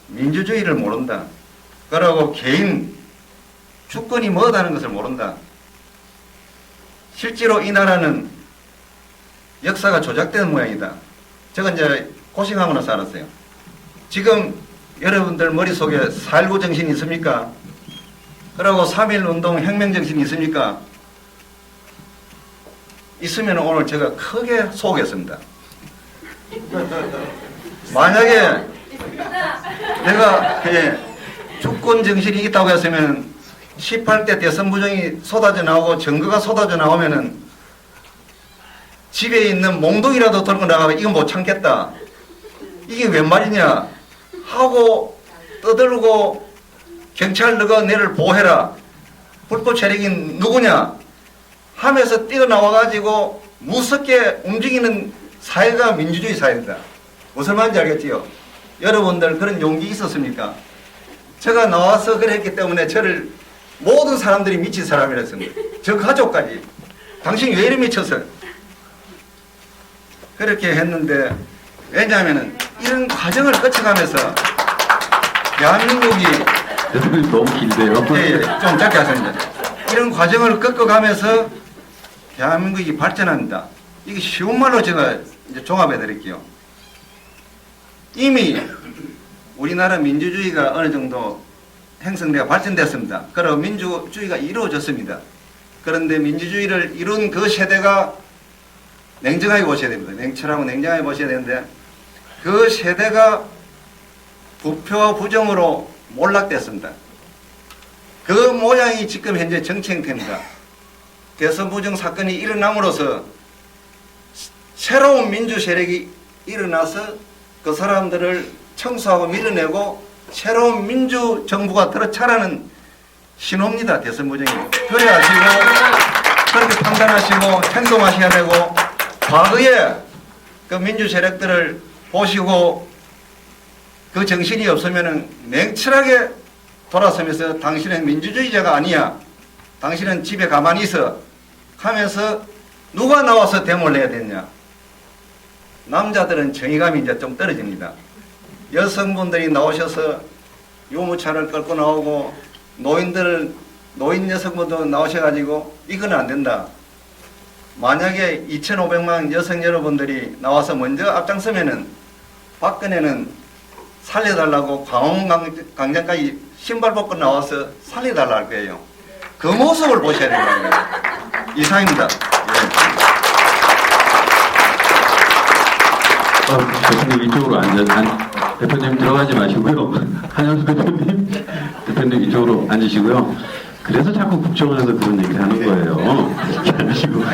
민주주의를 모른다. 그러고 개인 주권이 뭐다는 것을 모른다. 실제로 이 나라는 역사가 조작된 모양이다. 제가 이제 고생하고 나서 알았어요. 지금 여러분들 머릿속에 4.19 정신이 있습니까? 그리고 3.1운동 혁명정신이 있습니까? 있으면 오늘 제가 크게 속겠습니다. 만약에 내가 주권정신이 있다고 했으면 18대 대선 부정이 쏟아져 나오고 증거가 쏟아져 나오면은 집에 있는 몽둥이라도 들고 나가고 이건 못 참겠다. 이게 웬 말이냐 하고 떠들고 경찰 너가 내를 보호해라. 불법 체력이 누구냐 하면서 뛰어나와가지고 무섭게 움직이는 사회가 민주주의 사회입니다. 무슨 말인지 알겠지요? 여러분들 그런 용기 있었습니까? 제가 나와서 그랬기 때문에 저를 모든 사람들이 미친 사람이라 했습니다. 저 가족까지. 당신이 왜 이리 미쳤어요? 그렇게 했는데 왜냐하면 이런 과정을 거쳐가면서 대한민국이 대통령님 너무 길대요. 예, 좀 짧게 하겠습니다. 이런 과정을 겪어가면서 대한민국이 발전합니다. 이게 쉬운 말로 제가 이제 종합해 드릴게요. 이미 우리나라 민주주의가 어느 정도 형성되어 발전됐습니다. 그리고 민주주의가 이루어졌습니다. 그런데 민주주의를 이룬 그 세대가 냉정하게 보셔야 됩니다. 냉철하고 냉정하게 보셔야 되는데 그 세대가 부표와 부정으로 몰락됐습니다. 그 모양이 지금 현재 정치 행태입니다. 대선 부정 사건이 일어남으로써 새로운 민주 세력이 일어나서 그 사람들을 청소하고 밀어내고 새로운 민주 정부가 들어차라는 신호입니다. 대선 부정이. 그래 하시고 그렇게 판단하시고 행동하셔야 되고 과거에 그 민주 세력들을 보시고 그 정신이 없으면 냉철하게 돌아서면서 당신은 민주주의자가 아니야. 당신은 집에 가만히 있어. 하면서 누가 나와서 데모를 해야 되냐. 남자들은 정의감이 이제 좀 떨어집니다. 여성분들이 나오셔서 유모차를 끌고 나오고 노인 여성분도 나오셔가지고 이건 안 된다. 만약에 2,500만 여성 여러분들이 나와서 먼저 앞장서면은 박근혜는 살려달라고 광화문광장까지 신발 벗고 나와서 살려달라 할 거예요. 그 모습을 보셔야 된다는 거예요. 이상입니다. 대표님 이쪽으로 대표님 들어가지 마시고요. 한영수 대표님 이쪽으로 앉으시고요. 그래서 자꾸 국정원에서 그런 얘기 하는 거예요. 그렇게 아니시고.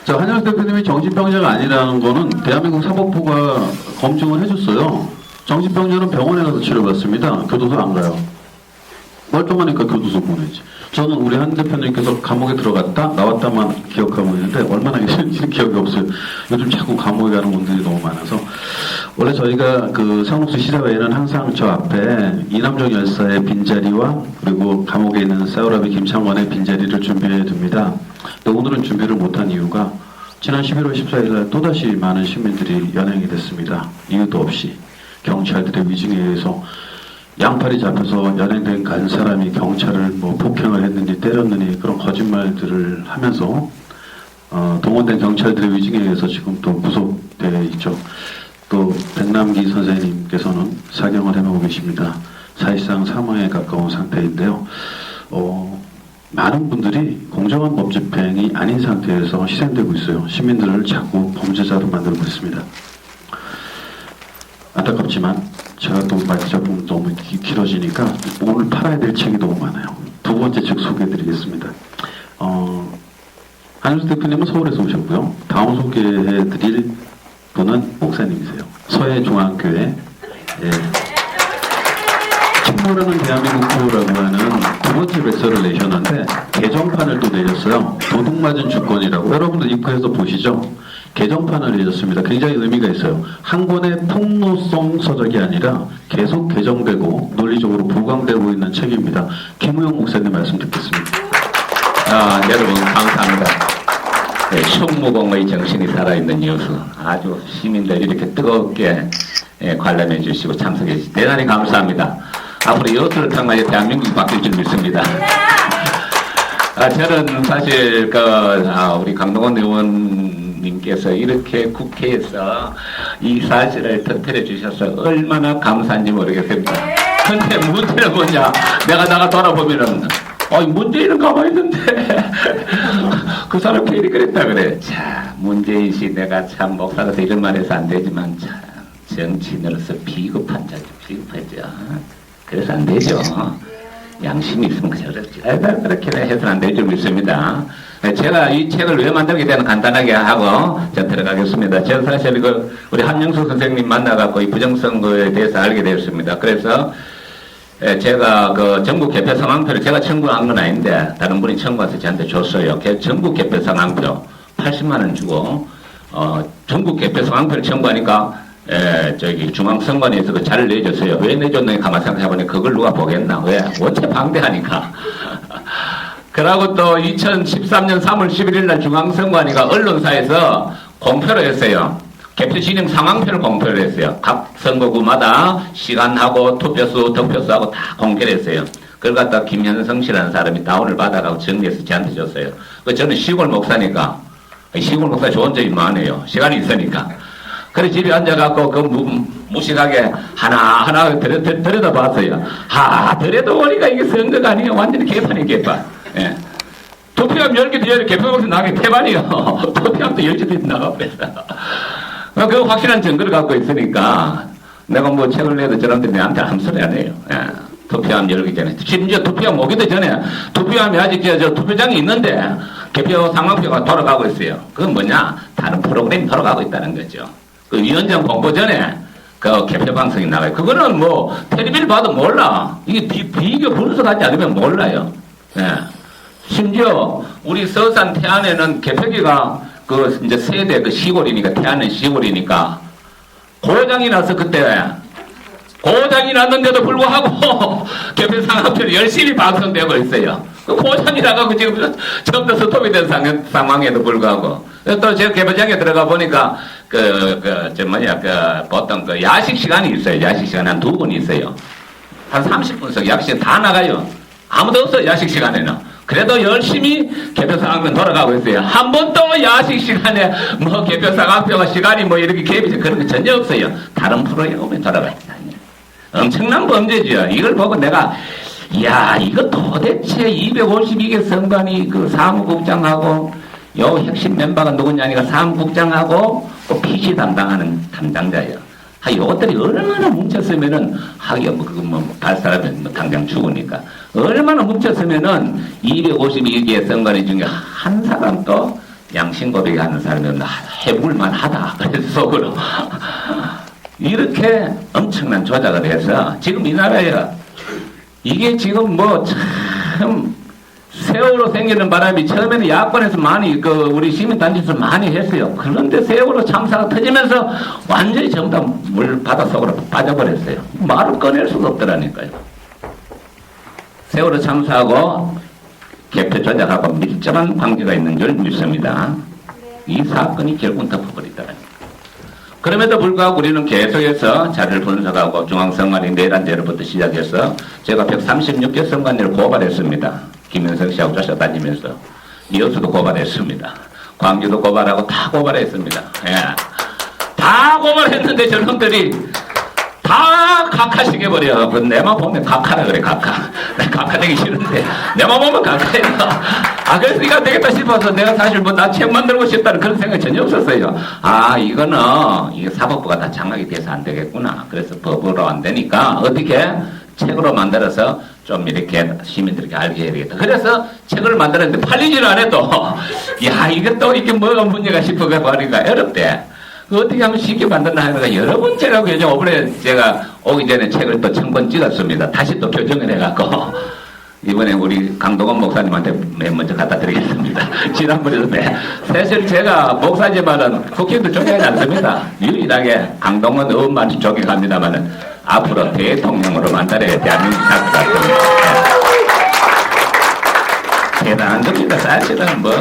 저 한영수 대표님이 정신병자가 아니라는 거는 대한민국 사법부가 검증을 해줬어요. 정신병자는 병원에 가서 치료받습니다. 교도소 안 가요. 멀쩡하니까 교도소 보내지. 저는 우리 한 대표님께서 감옥에 들어갔다 나왔다만 기억하고 있는데 얼마나 계신지 기억이 없어요. 요즘 자꾸 감옥에 가는 분들이 너무 많아서. 원래 저희가 그 상록수 시사회에는 항상 저 앞에 이남정 열사의 빈자리와 그리고 감옥에 있는 사우라비 김창원의 빈자리를 준비해 둡니다. 근데 오늘은 준비를 못한 이유가 지난 11월 14일 날 또다시 많은 시민들이 연행이 됐습니다. 이유도 없이 경찰들의 위증에 의해서 양팔이 잡혀서 연행된 간 사람이 경찰을 뭐 폭행을 했느니 때렸느니 그런 거짓말들을 하면서 동원된 경찰들의 위증에 의해서 지금 또 구속되어 있죠. 또 백남기 선생님께서는 사경을 해놓고 계십니다. 사실상 사망에 가까운 상태인데요. 많은 분들이 공정한 법 집행이 아닌 상태에서 희생되고 있어요. 시민들을 자꾸 범죄자로 만들고 있습니다. 안타깝지만 제가 또 말씀 작품 너무 길어지니까 오늘 팔아야 될 책이 너무 많아요. 두 번째 책 소개해드리겠습니다. 한윤수 대표님은 서울에서 오셨고요. 다음 소개해드릴 분은 목사님이세요. 서해중앙교회 침몰하는 대한민국 구호라고 하는 두 번째 베스트를 내셨는데 개정판을 또 내셨어요. 도둑맞은 주권이라고. 여러분들 입구에서 보시죠. 개정판을 내셨습니다. 굉장히 의미가 있어요. 한 권의 폭로성 서적이 아니라 계속 개정되고 논리적으로 보강되고 있는 책입니다. 김우영 목사님 말씀 듣겠습니다. 여러분 감사합니다. 네, 충무공의 정신이 살아있는 뉴스 아주 시민들 이렇게 뜨겁게 관람해 주시고 참석해 주시고 대단히 감사합니다. 앞으로 이것을 통하여 대한민국이 바뀔 줄 믿습니다. 저는 사실 우리 강동원 의원님께서 이렇게 국회에서 이 사실을 터뜨려 주셔서 얼마나 감사한지 모르겠습니다. 근데 문제는 뭐냐? 내가 돌아보면은 문재인은 가만히 있는데 그 사람 괜히 그랬다 그래. 자, 문재인 씨 내가 참 목사로서 이런 말 해서 안 되지만 참 정치인으로서 비겁한 자죠. 비겁하죠. 그래서 안 되죠. 양심이 있으면 그렇게 해서는 안 될 줄 믿습니다. 제가 이 책을 왜 만들게 되는 간단하게 하고 전 들어가겠습니다. 제가 사실 우리 한영수 선생님 만나갖고 이 부정선거에 대해서 알게 되었습니다. 그래서 제가 전국 개표 상황표를 제가 청구한 건 아닌데 다른 분이 청구해서 저한테 줬어요. 전국 개표 상황표 80만 원 주고 전국 개표 상황표를 청구하니까 중앙선관위에서 그 자료를 내줬어요. 왜 내줬는지 가만히 생각해보니 그걸 누가 보겠나? 왜? 원체 방대하니까. 그러고 또 2013년 3월 11일 날 중앙선관위가 언론사에서 공표를 했어요. 개표 진행 상황표를 공표를 했어요. 각 선거구마다 시간하고 투표수, 득표수하고 다 공개를 했어요. 그걸 갖다 김현성 씨라는 사람이 다운을 받아가고 정리해서 저한테 줬어요. 저는 시골 목사니까, 시골 목사 좋은 점이 많아요. 시간이 있으니까. 그래서 집에 앉아갖고 무식하게 하나하나 들여다봤어요. 들여다보니까 이게 선거가 아니에요. 완전히 개판이 개판. 예. 투표함 열기도 열기 개표에서 나가기 태반이요. 투표함도 열기도 나가버렸어. 그 확실한 증거를 갖고 있으니까 내가 뭐 책을 내도 저런데 내한테 아무 소리 안 해요. 예. 투표함 열기 전에. 심지어 투표함 오기도 전에 투표함이 아직 저 투표장이 있는데 개표 상황표가 돌아가고 있어요. 그건 뭐냐? 다른 프로그램이 돌아가고 있다는 거죠. 그 위원장 공보 전에 그 개표 방송이 나가요. 그거는 뭐 텔레비를 봐도 몰라. 이게 비교 분석하지 않으면 몰라요. 예. 심지어 우리 서산 태안에는 개표기가 이제 세대 시골이니까 태안은 시골이니까 고장이 나서 그때 고장이 났는데도 불구하고 개표 상황표를 열심히 방송되고 있어요. 그 고장이 나가고 지금 처음부터 스톱이 된 상황에도 불구하고 또 제가 개표장에 들어가 보니까 보통 야식 시간이 있어요. 야식 시간 한 2번 있어요. 한 30분씩 야식 시간 다 나가요. 아무도 없어요. 야식 시간에는. 그래도 열심히 개표 상황표 돌아가고 있어요. 한 번도 야식 시간에 뭐 개표 상황표가 시간이 뭐 이렇게 갭이 그런 게 전혀 없어요. 다른 프로그램에 돌아가 있다. 엄청난 범죄죠. 이걸 보고 내가 이거 도대체 252개 선관위 사무국장하고 요 핵심 멤버가 누구냐니까 사무국장하고 그 PC 담당하는 담당자예요. 요것들이 얼마나 뭉쳤으면은 갈 사람은 당장 죽으니까 얼마나 뭉쳤으면은 252개 선관위 중에 한 사람도 양심 고백하는 사람은 해볼만 하다. 그래서 속으로 이렇게 엄청난 조작을 해서 지금 이 나라에 이게 지금 참 세월호 생기는 바람이 처음에는 야권에서 많이 우리 시민단체에서 많이 했어요. 그런데 세월호 참사가 터지면서 완전히 전부 다 물 바닷속으로 빠져버렸어요. 말을 꺼낼 수가 없더라니까요. 세월호 참사하고 개표 조작하고 밀접한 관계가 있는 줄 믿습니다. 이 사건이 결국은 덮어버리더라니까요. 그럼에도 불구하고 우리는 계속해서 자료를 분석하고 중앙선관위 내란제로부터 시작해서 제가 136개 선관위를 고발했습니다. 김현성 씨하고 쫓아다니면서 여수도 고발했습니다. 광주도 고발하고 다 고발했습니다. 예. 다 고발했는데 저놈들이 다 각하시켜버려. 내만 보면 각하라 그래, 각하. 각하되기 싫은데 내만 보면 각하해요. 그래서 이거 되겠다 싶어서 내가 사실 뭐 나 책 만들고 싶다는 그런 생각이 전혀 없었어요. 이거는 이게 사법부가 다 장악이 돼서 안 되겠구나. 그래서 법으로 안 되니까 어떻게 책으로 만들어서 좀 이렇게 시민들에게 알게 해야 되겠다. 그래서 책을 만들었는데 팔리지를 않아도 이게 또 이게 뭐가 문제가 싶어가 버리니까 어렵대. 어떻게 하면 쉽게 만드나 하니까 여러 번째라고 요즘 이번에 제가 오기 전에 책을 또 1000권 찍었습니다. 다시 또 교정을 해갖고 이번에 우리 강동원 목사님한테 맨 먼저 갖다 드리겠습니다. 지난번에도 사실 제가 목사지만은 국회의원도 존경하지 않습니다. 유일하게 강동원 의원만 존경합니다만은 앞으로 대통령으로 만들어야 대한민국 살것 같습니다. 대단한 겁니다. 사실은 뭐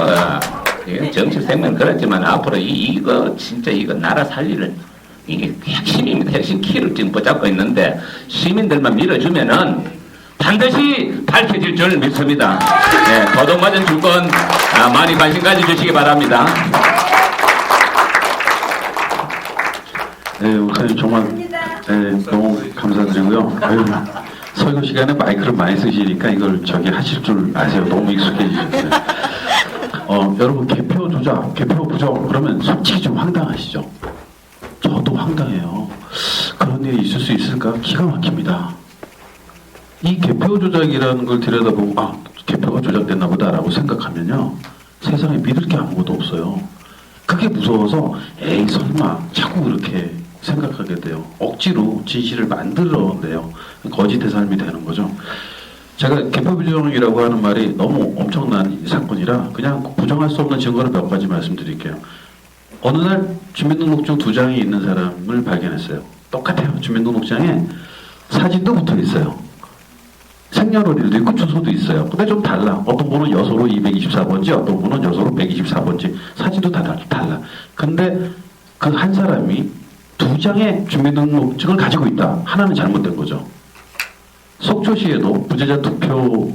정치 생명 그렇지만 앞으로 이거 진짜 이거 나라 살리는 이게 핵심입니다. 핵심 키를 지금 붙잡고 있는데 시민들만 밀어주면은 반드시 밝혀질 줄 믿습니다. 네, 도둑맞은 주권 많이 관심 가져주시기 바랍니다. 네, 목사님 정말 너무 감사드리고요. 설교 시간에 마이크를 많이 쓰시니까 이걸 하실 줄 아세요. 너무 익숙해지셨어요. 여러분 개표 조작, 개표 부정 그러면 솔직히 좀 황당하시죠? 저도 황당해요. 그런 일이 있을 수 있을까? 기가 막힙니다. 이 개표 조작이라는 걸 들여다보고 개표가 조작됐나 보다라고 생각하면요. 세상에 믿을 게 아무것도 없어요. 그게 무서워서 에이 설마 자꾸 그렇게 생각하게 돼요. 억지로 진실을 만들어내요. 거짓의 삶이 되는 거죠. 제가 개표 부정이라고 하는 말이 너무 엄청난 사건이라 그냥 부정할 수 없는 증거를 몇 가지 말씀드릴게요. 어느 날 주민등록증 2장이 있는 사람을 발견했어요. 똑같아요. 주민등록장에 사진도 붙어 있어요. 생년월일도 있고 주소도 있어요. 근데 좀 달라. 어떤 분은 여소로 224번지, 어떤 분은 여소로 124번지. 사진도 다 달라. 근데 그 한 사람이 2장의 주민등록증을 가지고 있다. 하나는 잘못된 거죠. 속초시에도 부재자 투표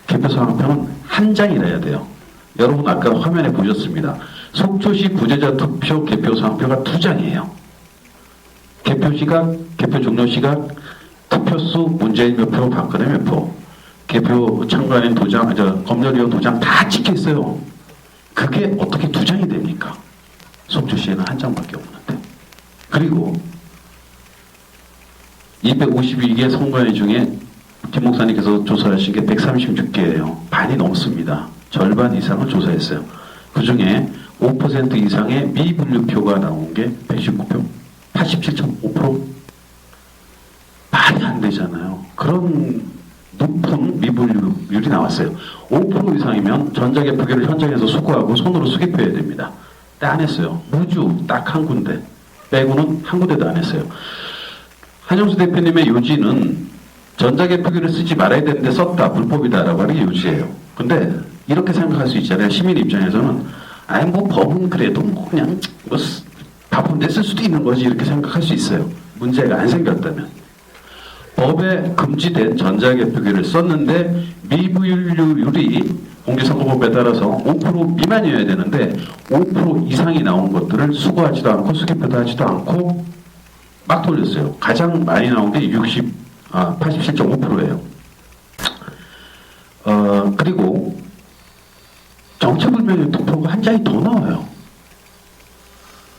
개표 상황표는 한 장이라 해야 돼요. 여러분 아까 화면에 보셨습니다. 속초시 부재자 투표 개표 상황표가 2장이에요. 개표 시각, 개표 종료 시각, 투표수, 문재인 몇 표, 박근혜 몇 표, 개표 참관인 도장, 검열위원 도장 다 찍혀 있어요. 그게 어떻게 2장이 됩니까? 속초시에는 한 장밖에 없는데. 그리고 252개 선관위 중에 김 목사님께서 조사하신 게 136개예요. 반이 넘습니다. 절반 이상을 조사했어요. 그 중에 5% 이상의 미분류표가 나온 게 119표, 87.5%. 말이 안 되잖아요. 그런 높은 미분류율이 나왔어요. 5% 이상이면 전자개표기를 현장에서 수거하고 손으로 수개표해야 됩니다. 근데 안 했어요. 무주 딱 한 군데 빼고는 한 군데도 안 했어요. 한영수 대표님의 요지는 전자개표기를 쓰지 말아야 되는데 썼다, 불법이다라고 하는 게 요지예요. 근데 이렇게 생각할 수 있잖아요. 시민 입장에서는 법은 그래도 그냥 바쁜데 쓸 수도 있는 거지 이렇게 생각할 수 있어요. 문제가 안 생겼다면. 법에 금지된 전자개표기를 썼는데 미분류율이 공직선거법에 따라서 5% 미만이어야 되는데 5% 이상이 나온 것들을 수거하지도 않고 수개표도 하지도 않고 막 돌렸어요. 가장 많이 나온 게 87.5%예요. 그리고 정체불명의 투표가 한 장이 더 나와요.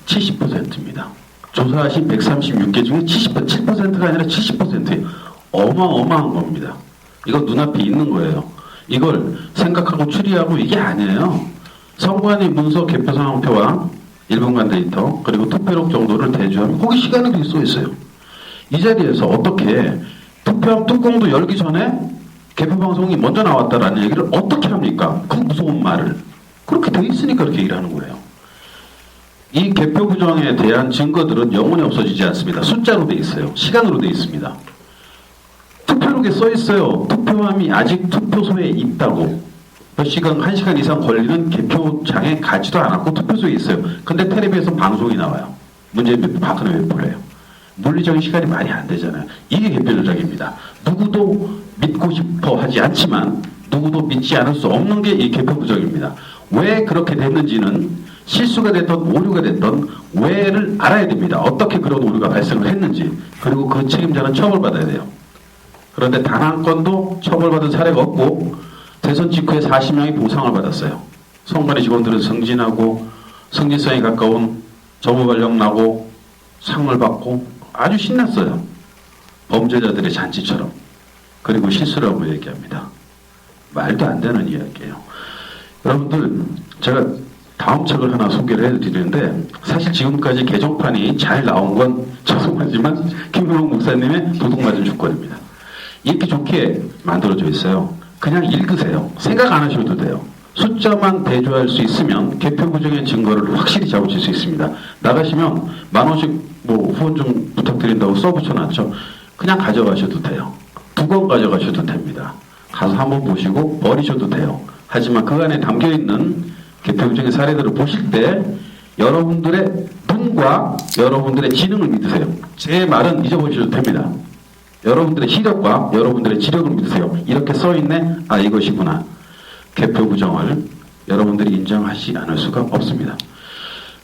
70%입니다. 조사하신 136개 중에 7%가 아니라 70%예요. 어마어마한 겁니다. 이거 눈앞에 있는 거예요. 이걸 생각하고 추리하고 이게 아니에요. 선관위 문서 개표 상황표와 1분간 데이터 그리고 투표록 정도를 대조하면 거기 시간이 써 있어요. 이 자리에서 어떻게 투표함 뚜껑도 열기 전에 개표 방송이 먼저 나왔다라는 얘기를 어떻게 합니까? 그 무서운 말을. 그렇게 돼 있으니까 그렇게 얘기를 하는 거예요. 이 개표 부정에 대한 증거들은 영원히 없어지지 않습니다. 숫자로 돼 있어요. 시간으로 돼 있습니다. 투표록에 써 있어요. 투표함이 아직 투표소에 있다고. 몇 시간, 1시간 이상 걸리는 개표장에 가지도 않았고 투표소에 있어요. 근데 텔레비에서 방송이 나와요. 문재인 대표 박근혜 외포래요. 물리적인 시간이 말이 안 되잖아요. 이게 개표 조작입니다. 누구도 믿고 싶어 하지 않지만 누구도 믿지 않을 수 없는 게 이 개표 부정입니다. 왜 그렇게 됐는지는 실수가 됐던 오류가 됐던 왜를 알아야 됩니다. 어떻게 그런 오류가 발생을 했는지. 그리고 그 책임자는 처벌받아야 돼요. 그런데 단 한 건도 처벌받은 사례가 없고 대선 직후에 40명이 보상을 받았어요. 선관위 직원들은 승진하고 승진성에 가까운 정보발령 나고 상을 받고 아주 신났어요. 범죄자들의 잔치처럼. 그리고 실수라고 얘기합니다. 말도 안 되는 이야기예요. 여러분들 제가 다음 책을 하나 소개를 해드리는데 사실 지금까지 개정판이 잘 나온 건 죄송하지만 김용옥 목사님의 도둑맞은 주권입니다. 이렇게 좋게 만들어져 있어요. 그냥 읽으세요. 생각 안 하셔도 돼요. 숫자만 대조할 수 있으면 개표 부정의 증거를 확실히 잡으실 수 있습니다. 나가시면 10,000원씩 뭐 후원 좀 부탁드린다고 써붙여놨죠. 그냥 가져가셔도 돼요. 2권 가져가셔도 됩니다. 가서 한번 보시고 버리셔도 돼요. 하지만 그 안에 담겨있는 개표 부정의 사례들을 보실 때 여러분들의 눈과 여러분들의 지능을 믿으세요. 제 말은 잊어버리셔도 됩니다. 여러분들의 시력과 여러분들의 지력을 믿으세요. 이렇게 써있네? 아, 이것이구나. 개표 부정을 여러분들이 인정하지 않을 수가 없습니다.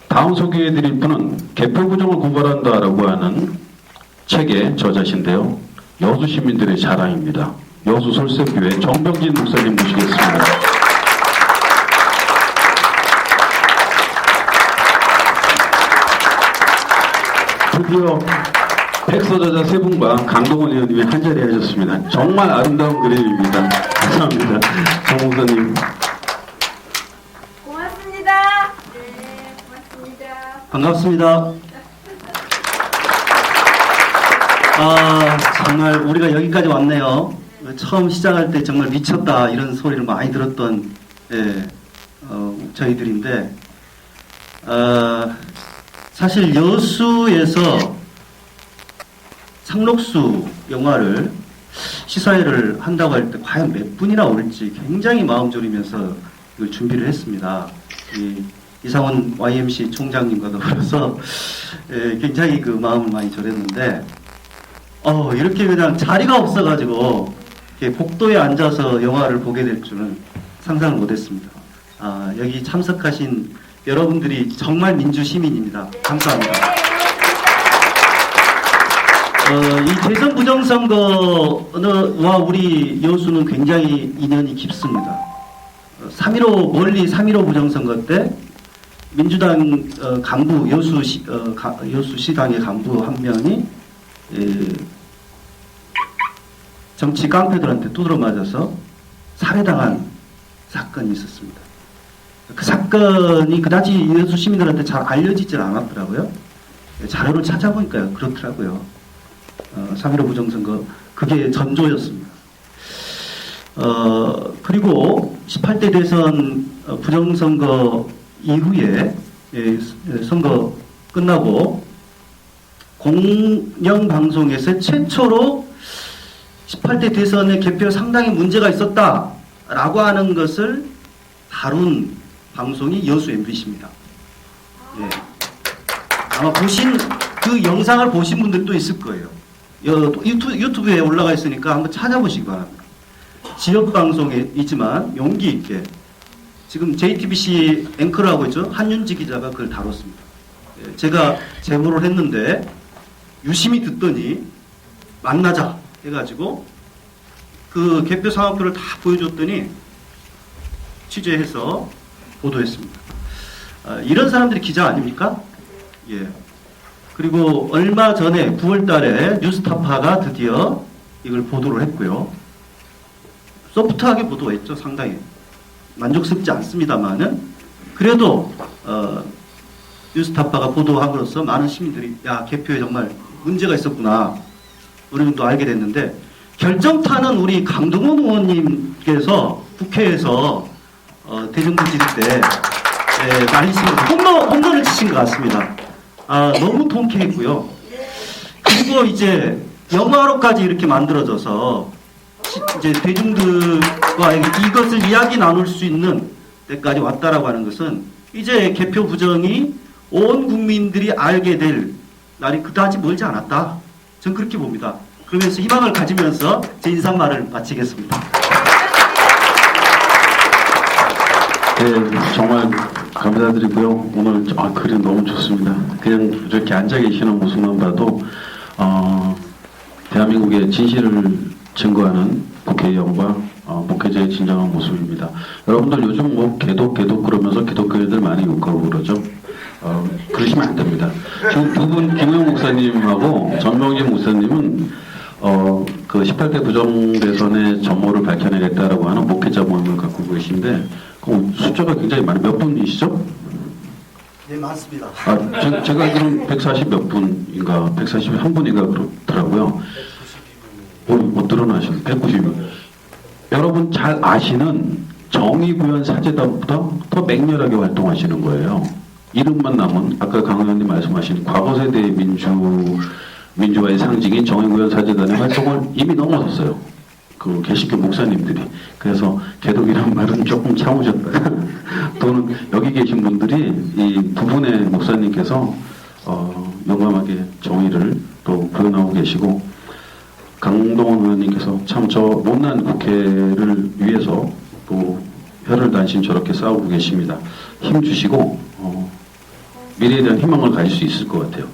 다음 소개해드릴 분은 개표 부정을 고발한다라고 하는 책의 저자신데요. 여수 시민들의 자랑입니다. 여수 설세교회 정병진 목사님 모시겠습니다. 드디어 백서 저자 세 분과 강동원 의원님이 한자리 하셨습니다. 정말 아름다운 그림입니다. 감사합니다. 정 목사님. 고맙습니다. 네, 고맙습니다. 반갑습니다. 정말 우리가 여기까지 왔네요. 처음 시작할 때 정말 미쳤다 이런 소리를 많이 들었던 저희들인데 사실 여수에서 상록수 영화를 시사회를 한다고 할 때 과연 몇 분이나 올지 굉장히 마음 졸이면서 이걸 준비를 했습니다. 이상원 YMC 총장님과 더불어서 굉장히 그 마음을 많이 졸였는데 이렇게 그냥 자리가 없어가지고 이렇게 복도에 앉아서 영화를 보게 될 줄은 상상을 못했습니다. 여기 참석하신 여러분들이 정말 민주 시민입니다. 감사합니다. 이 대선 부정선거와 우리 여수는 굉장히 인연이 깊습니다. 3.15 부정선거 때 민주당 간부 여수시당의 간부 한 명이 정치 깡패들한테 두드러 맞아서 살해당한 사건이 있었습니다. 그 사건이 그다지 여수 시민들한테 잘 알려지질 않았더라고요. 자료를 찾아보니까 그렇더라고요. 3.15 부정선거 그게 전조였습니다. 그리고 18대 대선 부정선거 이후에 선거 끝나고 공영방송에서 최초로 18대 대선의 개표에 상당히 문제가 있었다라고 하는 것을 다룬 방송이 여수 MBC입니다. 아마 그 영상을 보신 분들도 있을 거예요. 유튜브에 올라가 있으니까 한번 찾아보시기 바랍니다. 지역 방송에 있지만 용기 있게 지금 JTBC 앵커를 하고 있죠. 한윤지 기자가 그걸 다뤘습니다. 제가 제보를 했는데 유심히 듣더니 만나자 해가지고 그 개표 상황표를 다 보여줬더니 취재해서 보도했습니다. 이런 사람들이 기자 아닙니까? 그리고 얼마 전에 9월 달에 뉴스타파가 드디어 이걸 보도를 했고요. 소프트하게 보도했죠. 상당히 만족스럽지 않습니다만은 그래도 뉴스타파가 보도함으로써 많은 시민들이 개표에 정말 문제가 있었구나 우리는 또 알게 됐는데 결정타는 우리 강동원 의원님께서 국회에서 대정부 지질 때 홈런을 치신 것 같습니다. 너무 통쾌했고요. 그리고 이제 영화로까지 이렇게 만들어져서 이제 대중들과 이것을 이야기 나눌 수 있는 때까지 왔다라고 하는 것은 이제 개표 부정이 온 국민들이 알게 될 날이 그다지 멀지 않았다. 저는 그렇게 봅니다. 그러면서 희망을 가지면서 제 인사말을 마치겠습니다. 네, 정말 감사드리고요. 오늘 글이 너무 좋습니다. 그냥 이렇게 앉아 계시는 모습만 봐도 대한민국의 진실을 증거하는 국회의원과 목회자의 진정한 모습입니다. 여러분들 요즘 뭐 개독 그러면서 기독교인들 많이 욕하고 그러죠. 그러시면 안 됩니다. 지금 두 분 김우영 목사님하고 전명진 목사님은 그 18대 부정대선의 전모를 밝혀내겠다라고 하는 목회자 모임을 갖고 계신데 그 숫자가 굉장히 많아요. 몇 분이시죠? 네, 맞습니다. 제가 알기로는 140 몇 분인가 141분인가 그렇더라고요. 못 드러나시네. 190분. 여러분 잘 아시는 정의구현 사재단보다 더 맹렬하게 활동하시는 거예요. 이름만 남은 아까 강 의원님 말씀하신 과거 세대의 민주화의 상징인 정의구현 사재단의 활동을 이미 넘어섰어요. 그 개신교 목사님들이. 그래서 개독이란 말은 조금 참으셨다가 또는 여기 계신 분들이 이 두 분의 목사님께서 용감하게 정의를 또 구현하고 계시고 강동원 의원님께서 참 저 못난 국회를 위해서 또 혈을 단신 저렇게 싸우고 계십니다. 힘 주시고 미래에 대한 희망을 가질 수 있을 것 같아요.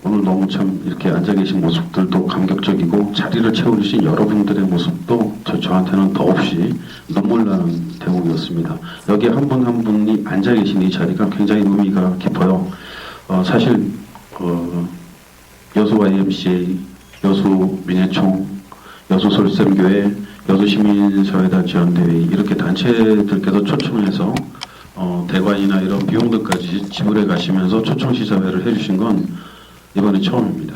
오늘 너무 참 이렇게 앉아 계신 모습들도 감격적이고 자리를 채워주신 여러분들의 모습도 저한테는 더없이 눈물 나는 대목이었습니다. 여기 한 분 한 분이 앉아 계신 이 자리가 굉장히 의미가 깊어요. 사실 여수 YMCA, 여수 민예총, 여수 솔샘교회, 여수 시민사회단 지원대회 이렇게 단체들께서 초청해서 대관이나 이런 비용들까지 지불해 가시면서 초청 시사회를 해주신 건 이번이 처음입니다.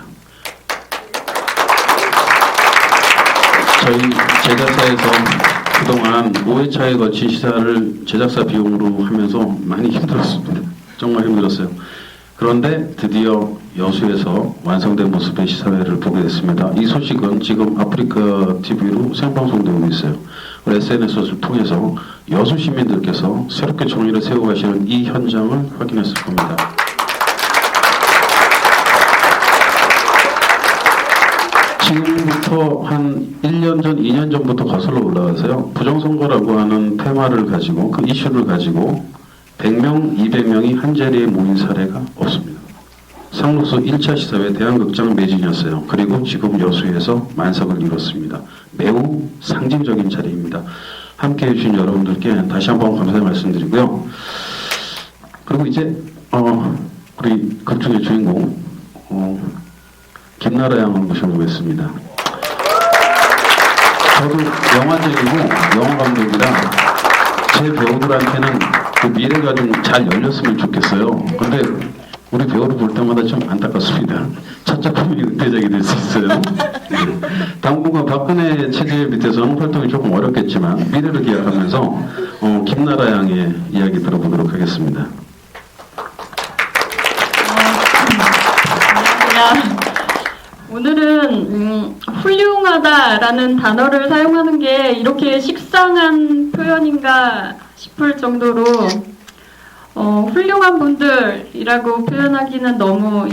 저희 제작사에서 그동안 5회차에 거친 시사를 제작사 비용으로 하면서 많이 힘들었습니다. 정말 힘들었어요. 그런데 드디어 여수에서 완성된 모습의 시사회를 보게 됐습니다. 이 소식은 지금 아프리카 TV로 생방송되고 있어요. SNS를 통해서 여수 시민들께서 새롭게 정의를 세워가시는 이 현장을 확인했을 겁니다. 지금부터 한 1년 전, 2년 전부터 거슬러 올라가서요. 부정선거라고 하는 테마를 가지고 그 이슈를 가지고 100명, 200명이 한 자리에 모인 사례가 없습니다. 상록수 1차 시사회 대한극장 매진이었어요. 그리고 지금 여수에서 만석을 이뤘습니다. 매우 상징적인 자리입니다. 함께해 주신 여러분들께 다시 한번 감사의 말씀드리고요. 그리고 이제 우리 극중의 주인공 김나라 양을 모셔보겠습니다. 저도 영화적이고 영화감독이라 제 배우들한테는 그 미래가 좀 잘 열렸으면 좋겠어요. 근데 우리 배우를 볼 때마다 좀 안타깝습니다. 첫 작품이 은퇴작이 될 수 있어요. 당분간 박근혜 체제 밑에서는 활동이 조금 어렵겠지만 미래를 기약하면서 김나라 양의 이야기 들어보도록 하겠습니다. 오늘은 훌륭하다라는 단어를 사용하는 게 이렇게 식상한 표현인가 싶을 정도로 훌륭한 분들이라고 표현하기는 너무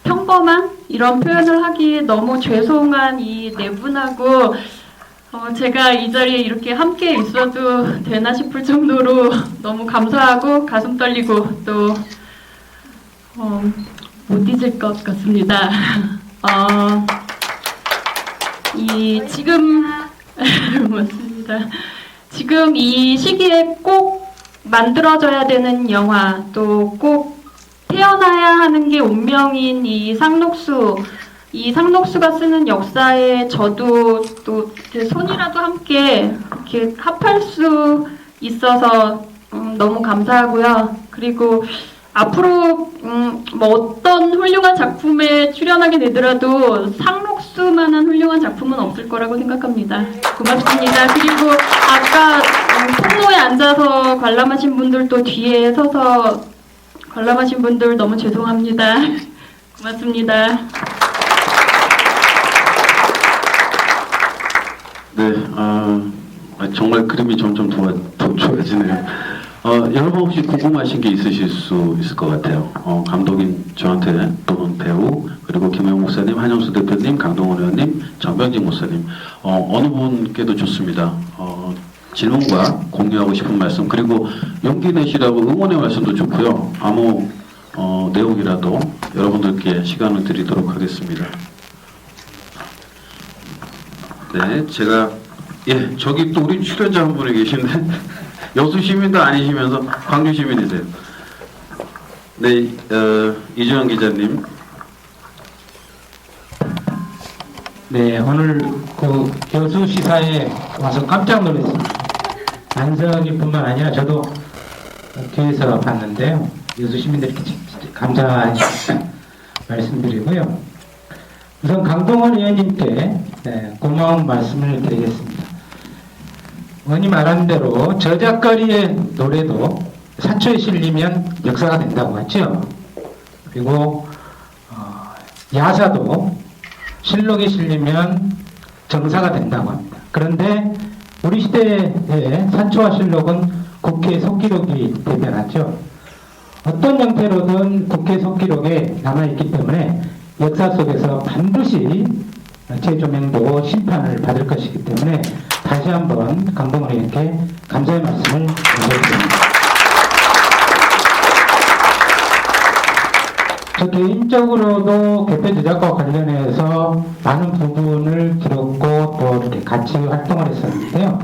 평범한 이런 표현을 하기 너무 죄송한 이 네 분하고 제가 이 자리에 이렇게 함께 있어도 되나 싶을 정도로 너무 감사하고 가슴 떨리고 또 못 잊을 것 같습니다. 맞습니다. 지금 이 시기에 꼭 만들어져야 되는 영화, 또 꼭 태어나야 하는 게 운명인 이 상록수가 쓰는 역사에 저도 또 이렇게 손이라도 함께 이렇게 합할 수 있어서 너무 감사하고요. 그리고 앞으로 뭐 어떤 훌륭한 작품에 출연하게 되더라도 상록수만한 훌륭한 작품은 없을 거라고 생각합니다. 고맙습니다. 그리고 아까 통로에 앉아서 관람하신 분들도 뒤에 서서 관람하신 분들 너무 죄송합니다. 고맙습니다. 네, 정말 그림이 점점 좋아지네요. 여러분 혹시 궁금하신 게 있으실 수 있을 것 같아요. 감독님 저한테 또는 배우 그리고 김영 목사님, 한영수 대표님, 강동원 의원님, 정병진 목사님 어느 분께도 좋습니다. 질문과 공유하고 싶은 말씀 그리고 용기 내시라고 응원의 말씀도 좋고요. 아무 내용이라도 여러분들께 시간을 드리도록 하겠습니다. 네, 제가 저기 또 우리 출연자 한 분이 계신데 여수 시민도 아니시면서 광주 시민이세요. 네, 이주영 기자님. 네, 오늘 그 여수 시사에 와서 깜짝 놀랐습니다. 안석이뿐만 아니라 저도 뒤에서 봤는데요. 여수 시민들께 감사 말씀드리고요. 우선 강동원 의원님께 고마운 말씀을 드리겠습니다. 의원님 말한 대로 저작거리의 노래도 사초에 실리면 역사가 된다고 했죠. 그리고 야사도 실록에 실리면 정사가 된다고 합니다. 그런데 우리 시대의 사초와 실록은 국회 속기록이 대변하죠. 어떤 형태로든 국회 속기록에 남아있기 때문에 역사 속에서 반드시 재조명도 심판을 받을 것이기 때문에 다시 한번 강동원 의원께 감사의 말씀을 드리겠습니다. 저 개인적으로도 개표 제작과 관련해서 많은 부분을 들었고 또 이렇게 같이 활동을 했었는데요.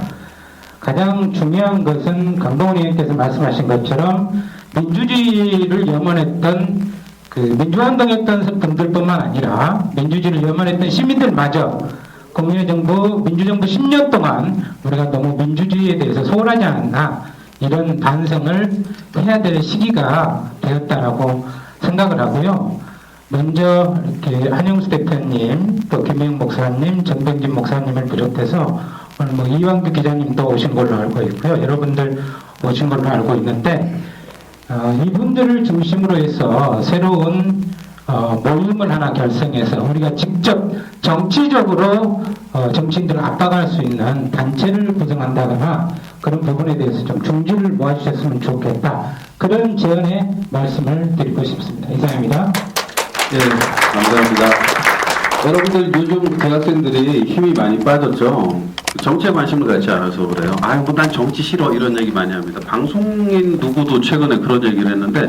가장 중요한 것은 강동원 의원께서 말씀하신 것처럼 민주주의를 염원했던 민주화운동했던 분들뿐만 아니라 민주주의를 염원했던 시민들마저 국민의 정부, 민주정부 10년 동안 우리가 너무 민주주의에 대해서 소홀하지 않았나 이런 반성을 해야 될 시기가 되었다라고 생각을 하고요. 먼저 이렇게 한영수 대표님, 또 김영 목사님, 정병진 목사님을 비롯해서 오늘 뭐 이완규 기자님도 오신 걸로 알고 있고요. 여러분들 오신 걸로 알고 있는데 이분들을 중심으로 해서 새로운 모임을 하나 결성해서 우리가 직접 정치적으로 정치인들을 압박할 수 있는 단체를 구성한다거나 그런 부분에 대해서 좀 중지를 모아주셨으면 좋겠다. 그런 제언의 말씀을 드리고 싶습니다. 이상입니다. 네, 감사합니다. 여러분들 요즘 대학생들이 힘이 많이 빠졌죠. 정치에 관심을 갖지 않아서 그래요. 아이고 난 정치 싫어 이런 얘기 많이 합니다. 방송인 누구도 최근에 그런 얘기를 했는데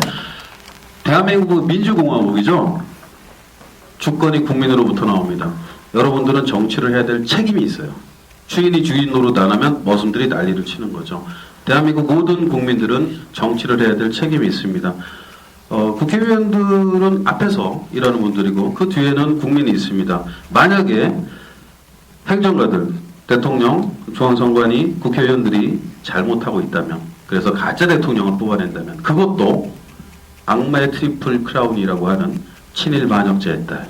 대한민국은 민주공화국이죠. 주권이 국민으로부터 나옵니다. 여러분들은 정치를 해야 될 책임이 있어요. 주인이 주인 노릇 안 하면 머슴들이 난리를 치는 거죠. 대한민국 모든 국민들은 정치를 해야 될 책임이 있습니다. 국회의원들은 앞에서 일하는 분들이고 그 뒤에는 국민이 있습니다. 만약에 행정가들, 대통령, 중앙선관위, 국회의원들이 잘못하고 있다면 그래서 가짜 대통령을 뽑아낸다면 그것도 악마의 트리플 크라운이라고 하는 친일 반역자의 딸,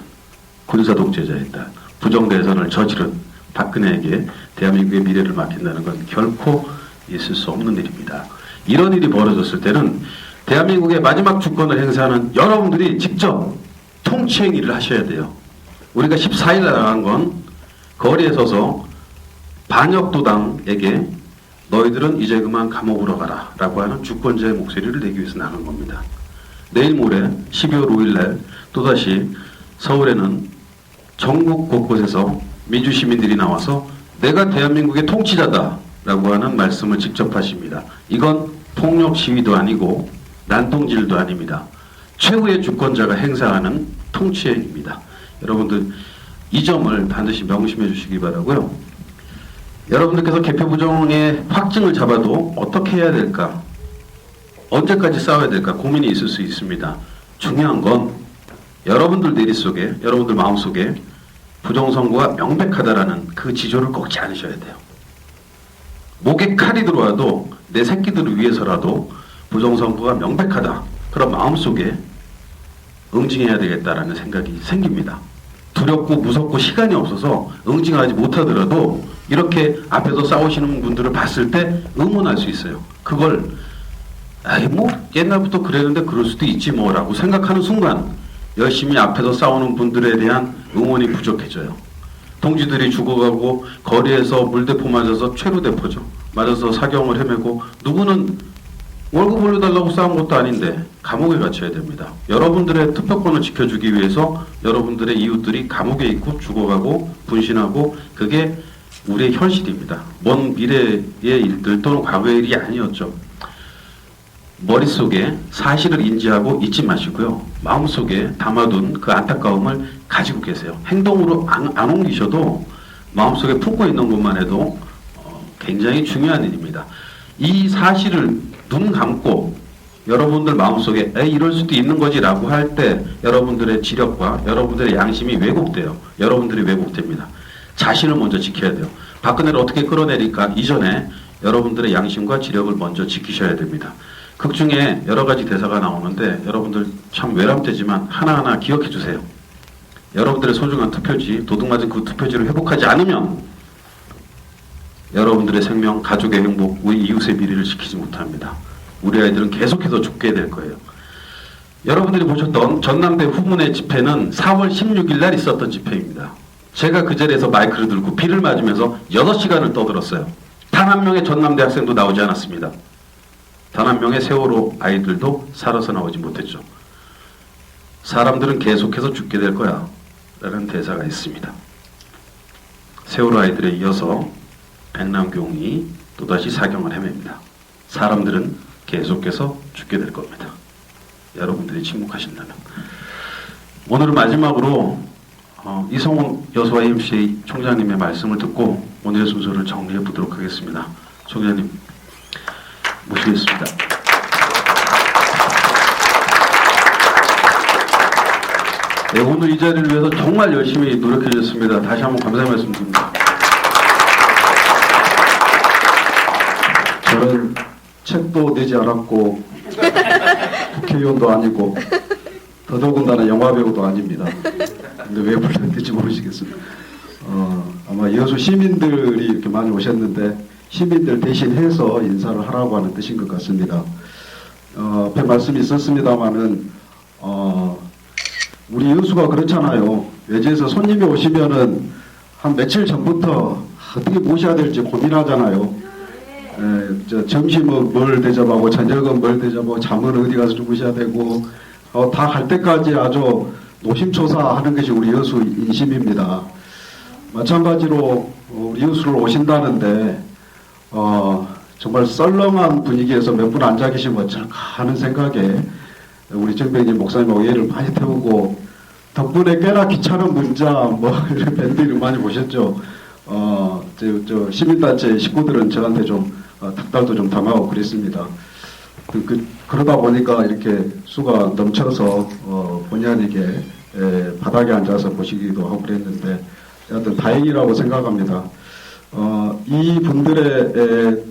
군사독재자의 딸, 부정대선을 저지른 박근혜에게 대한민국의 미래를 맡긴다는 건 결코 있을 수 없는 일입니다. 이런 일이 벌어졌을 때는 대한민국의 마지막 주권을 행사하는 여러분들이 직접 통치행위를 하셔야 돼요. 우리가 14일 날 나간 건 거리에 서서 반역도당에게 너희들은 이제 그만 감옥으로 가라 라고 하는 주권자의 목소리를 내기 위해서 나간 겁니다. 내일 모레 12월 5일 날 또다시 서울에는 전국 곳곳에서 민주시민들이 나와서 내가 대한민국의 통치자다 라고 하는 말씀을 직접 하십니다. 이건 폭력 시위도 아니고 난동질도 아닙니다. 최후의 주권자가 행사하는 통치행위입니다. 여러분들 이 점을 반드시 명심해 주시기 바라고요. 여러분들께서 개표 부정의 확증을 잡아도 어떻게 해야 될까? 언제까지 싸워야 될까? 고민이 있을 수 있습니다. 중요한 건 여러분들 내릿속에, 여러분들 마음속에 부정선거가 명백하다라는 그 지조를 꺾지 않으셔야 돼요. 목에 칼이 들어와도 내 새끼들을 위해서라도 부정선거가 명백하다. 그런 마음속에 응징해야 되겠다라는 생각이 생깁니다. 두렵고 무섭고 시간이 없어서 응징하지 못하더라도 이렇게 앞에서 싸우시는 분들을 봤을 때 응원할 수 있어요. 그걸 뭐 옛날부터 그랬는데 그럴 수도 있지 뭐라고 생각하는 순간 열심히 앞에서 싸우는 분들에 대한 응원이 부족해져요. 동지들이 죽어가고 거리에서 물대포 맞아서 최루대포죠. 맞아서 사경을 헤매고 누구는 월급 올려달라고 싸운 것도 아닌데 감옥에 갇혀야 됩니다. 여러분들의 투표권을 지켜주기 위해서 여러분들의 이웃들이 감옥에 있고 죽어가고 분신하고 그게 우리의 현실입니다. 먼 미래의 일들 또는 과거의 일이 아니었죠. 머릿속에 사실을 인지하고 잊지 마시고요. 마음속에 담아둔 그 안타까움을 가지고 계세요. 행동으로 안 옮기셔도 마음속에 품고 있는 것만 해도 굉장히 중요한 일입니다. 이 사실을 눈 감고 여러분들 마음속에 이럴 수도 있는 거지 라고 할 때 여러분들의 지력과 여러분들의 양심이 왜곡돼요. 여러분들이 왜곡됩니다. 자신을 먼저 지켜야 돼요. 박근혜를 어떻게 끌어내릴까 이전에 여러분들의 양심과 지력을 먼저 지키셔야 됩니다. 극 중에 여러 가지 대사가 나오는데 여러분들 참 외람되지만 하나하나 기억해 주세요. 여러분들의 소중한 투표지, 도둑맞은 그 투표지를 회복하지 않으면 여러분들의 생명, 가족의 행복, 우리 이웃의 미래를 지키지 못합니다. 우리 아이들은 계속해서 죽게 될 거예요. 여러분들이 보셨던 전남대 후문의 집회는 4월 16일 날 있었던 집회입니다. 제가 그 자리에서 마이크를 들고 비를 맞으면서 6시간을 떠들었어요. 단 한 명의 전남대 학생도 나오지 않았습니다. 단 한 명의 세월호 아이들도 살아서 나오지 못했죠. 사람들은 계속해서 죽게 될 거야 라는 대사가 있습니다. 세월호 아이들에 이어서 백남경이 또다시 사경을 헤맵니다. 사람들은 계속해서 죽게 될 겁니다. 여러분들이 침묵하신다면. 오늘은 마지막으로 이성훈 여수 YMCA 총장님의 말씀을 듣고 오늘의 순서를 정리해 보도록 하겠습니다. 총장님 모시겠습니다. 네, 오늘 이 자리를 위해서 정말 열심히 노력해 주셨습니다. 다시 한번 감사의 말씀 드립니다. 저는 책도 내지 않았고 국회의원도 아니고 더더군다나 영화배우도 아닙니다. 근데 왜 불렀는지 모르시겠습니다. 아마 여수 시민들이 이렇게 많이 오셨는데 시민들 대신해서 인사를 하라고 하는 뜻인 것 같습니다. 앞에 말씀이 있었습니다마는 우리 여수가 그렇잖아요. 외지에서 손님이 오시면은 한 며칠 전부터 어떻게 모셔야 될지 고민하잖아요. 점심은 뭘 대접하고 저녁은 뭘 대접하고 잠은 어디 가서 주무셔야 되고 다 갈 때까지 아주 노심초사하는 것이 우리 여수 인심입니다. 마찬가지로 우리 여수를 오신다는데 정말 썰렁한 분위기에서 몇 분 앉아 계시면 어쩔까 하는 생각에 우리 정병진 목사님하고 예를 많이 태우고 덕분에 꽤나 귀찮은 문자 이런 밴드를 많이 보셨죠. 저 시민단체 식구들은 저한테 좀 닭달도 좀 당하고 그랬습니다. 그러다 보니까 이렇게 수가 넘쳐서 본의 아니게 바닥에 앉아서 보시기도 하고 그랬는데 하여튼 다행이라고 생각합니다. 이 분들의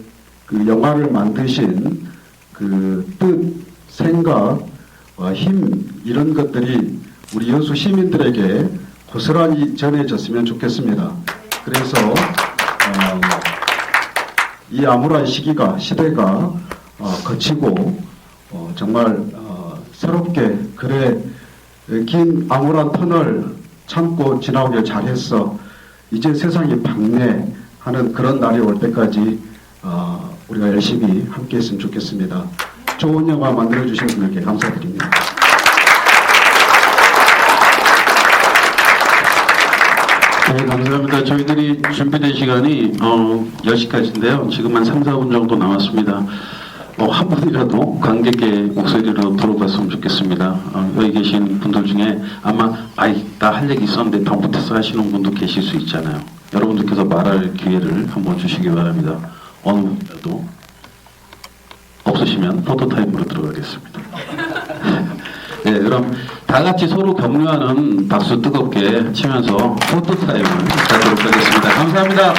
그 영화를 만드신 그 뜻, 생각, 힘 이런 것들이 우리 여수 시민들에게 고스란히 전해졌으면 좋겠습니다. 그래서 이 암울한 시대가 거치고 정말 새롭게 그래 긴 암울한 터널 참고 지나오길 잘했어. 이제 세상이 밝네 하는 그런 날이 올 때까지 우리가 열심히 함께 했으면 좋겠습니다. 좋은 영화 만들어주신 분들께 감사드립니다. 네, 감사합니다. 저희들이 준비된 시간이 10시까지인데요. 지금 한 3, 4분 정도 남았습니다. 한 분이라도 관객의 목소리로 들어봤으면 좋겠습니다. 여기 계신 분들 중에 아마 나 할 얘기 있었는데 더 못해서 하시는 분도 계실 수 있잖아요. 여러분들께서 말할 기회를 한번 주시기 바랍니다. 어느 분이라도 없으시면 포토타임으로 들어가겠습니다. 네, 그럼 다 같이 서로 격려하는 박수 뜨겁게 치면서 포토타임을 갖도록 하겠습니다. 감사합니다.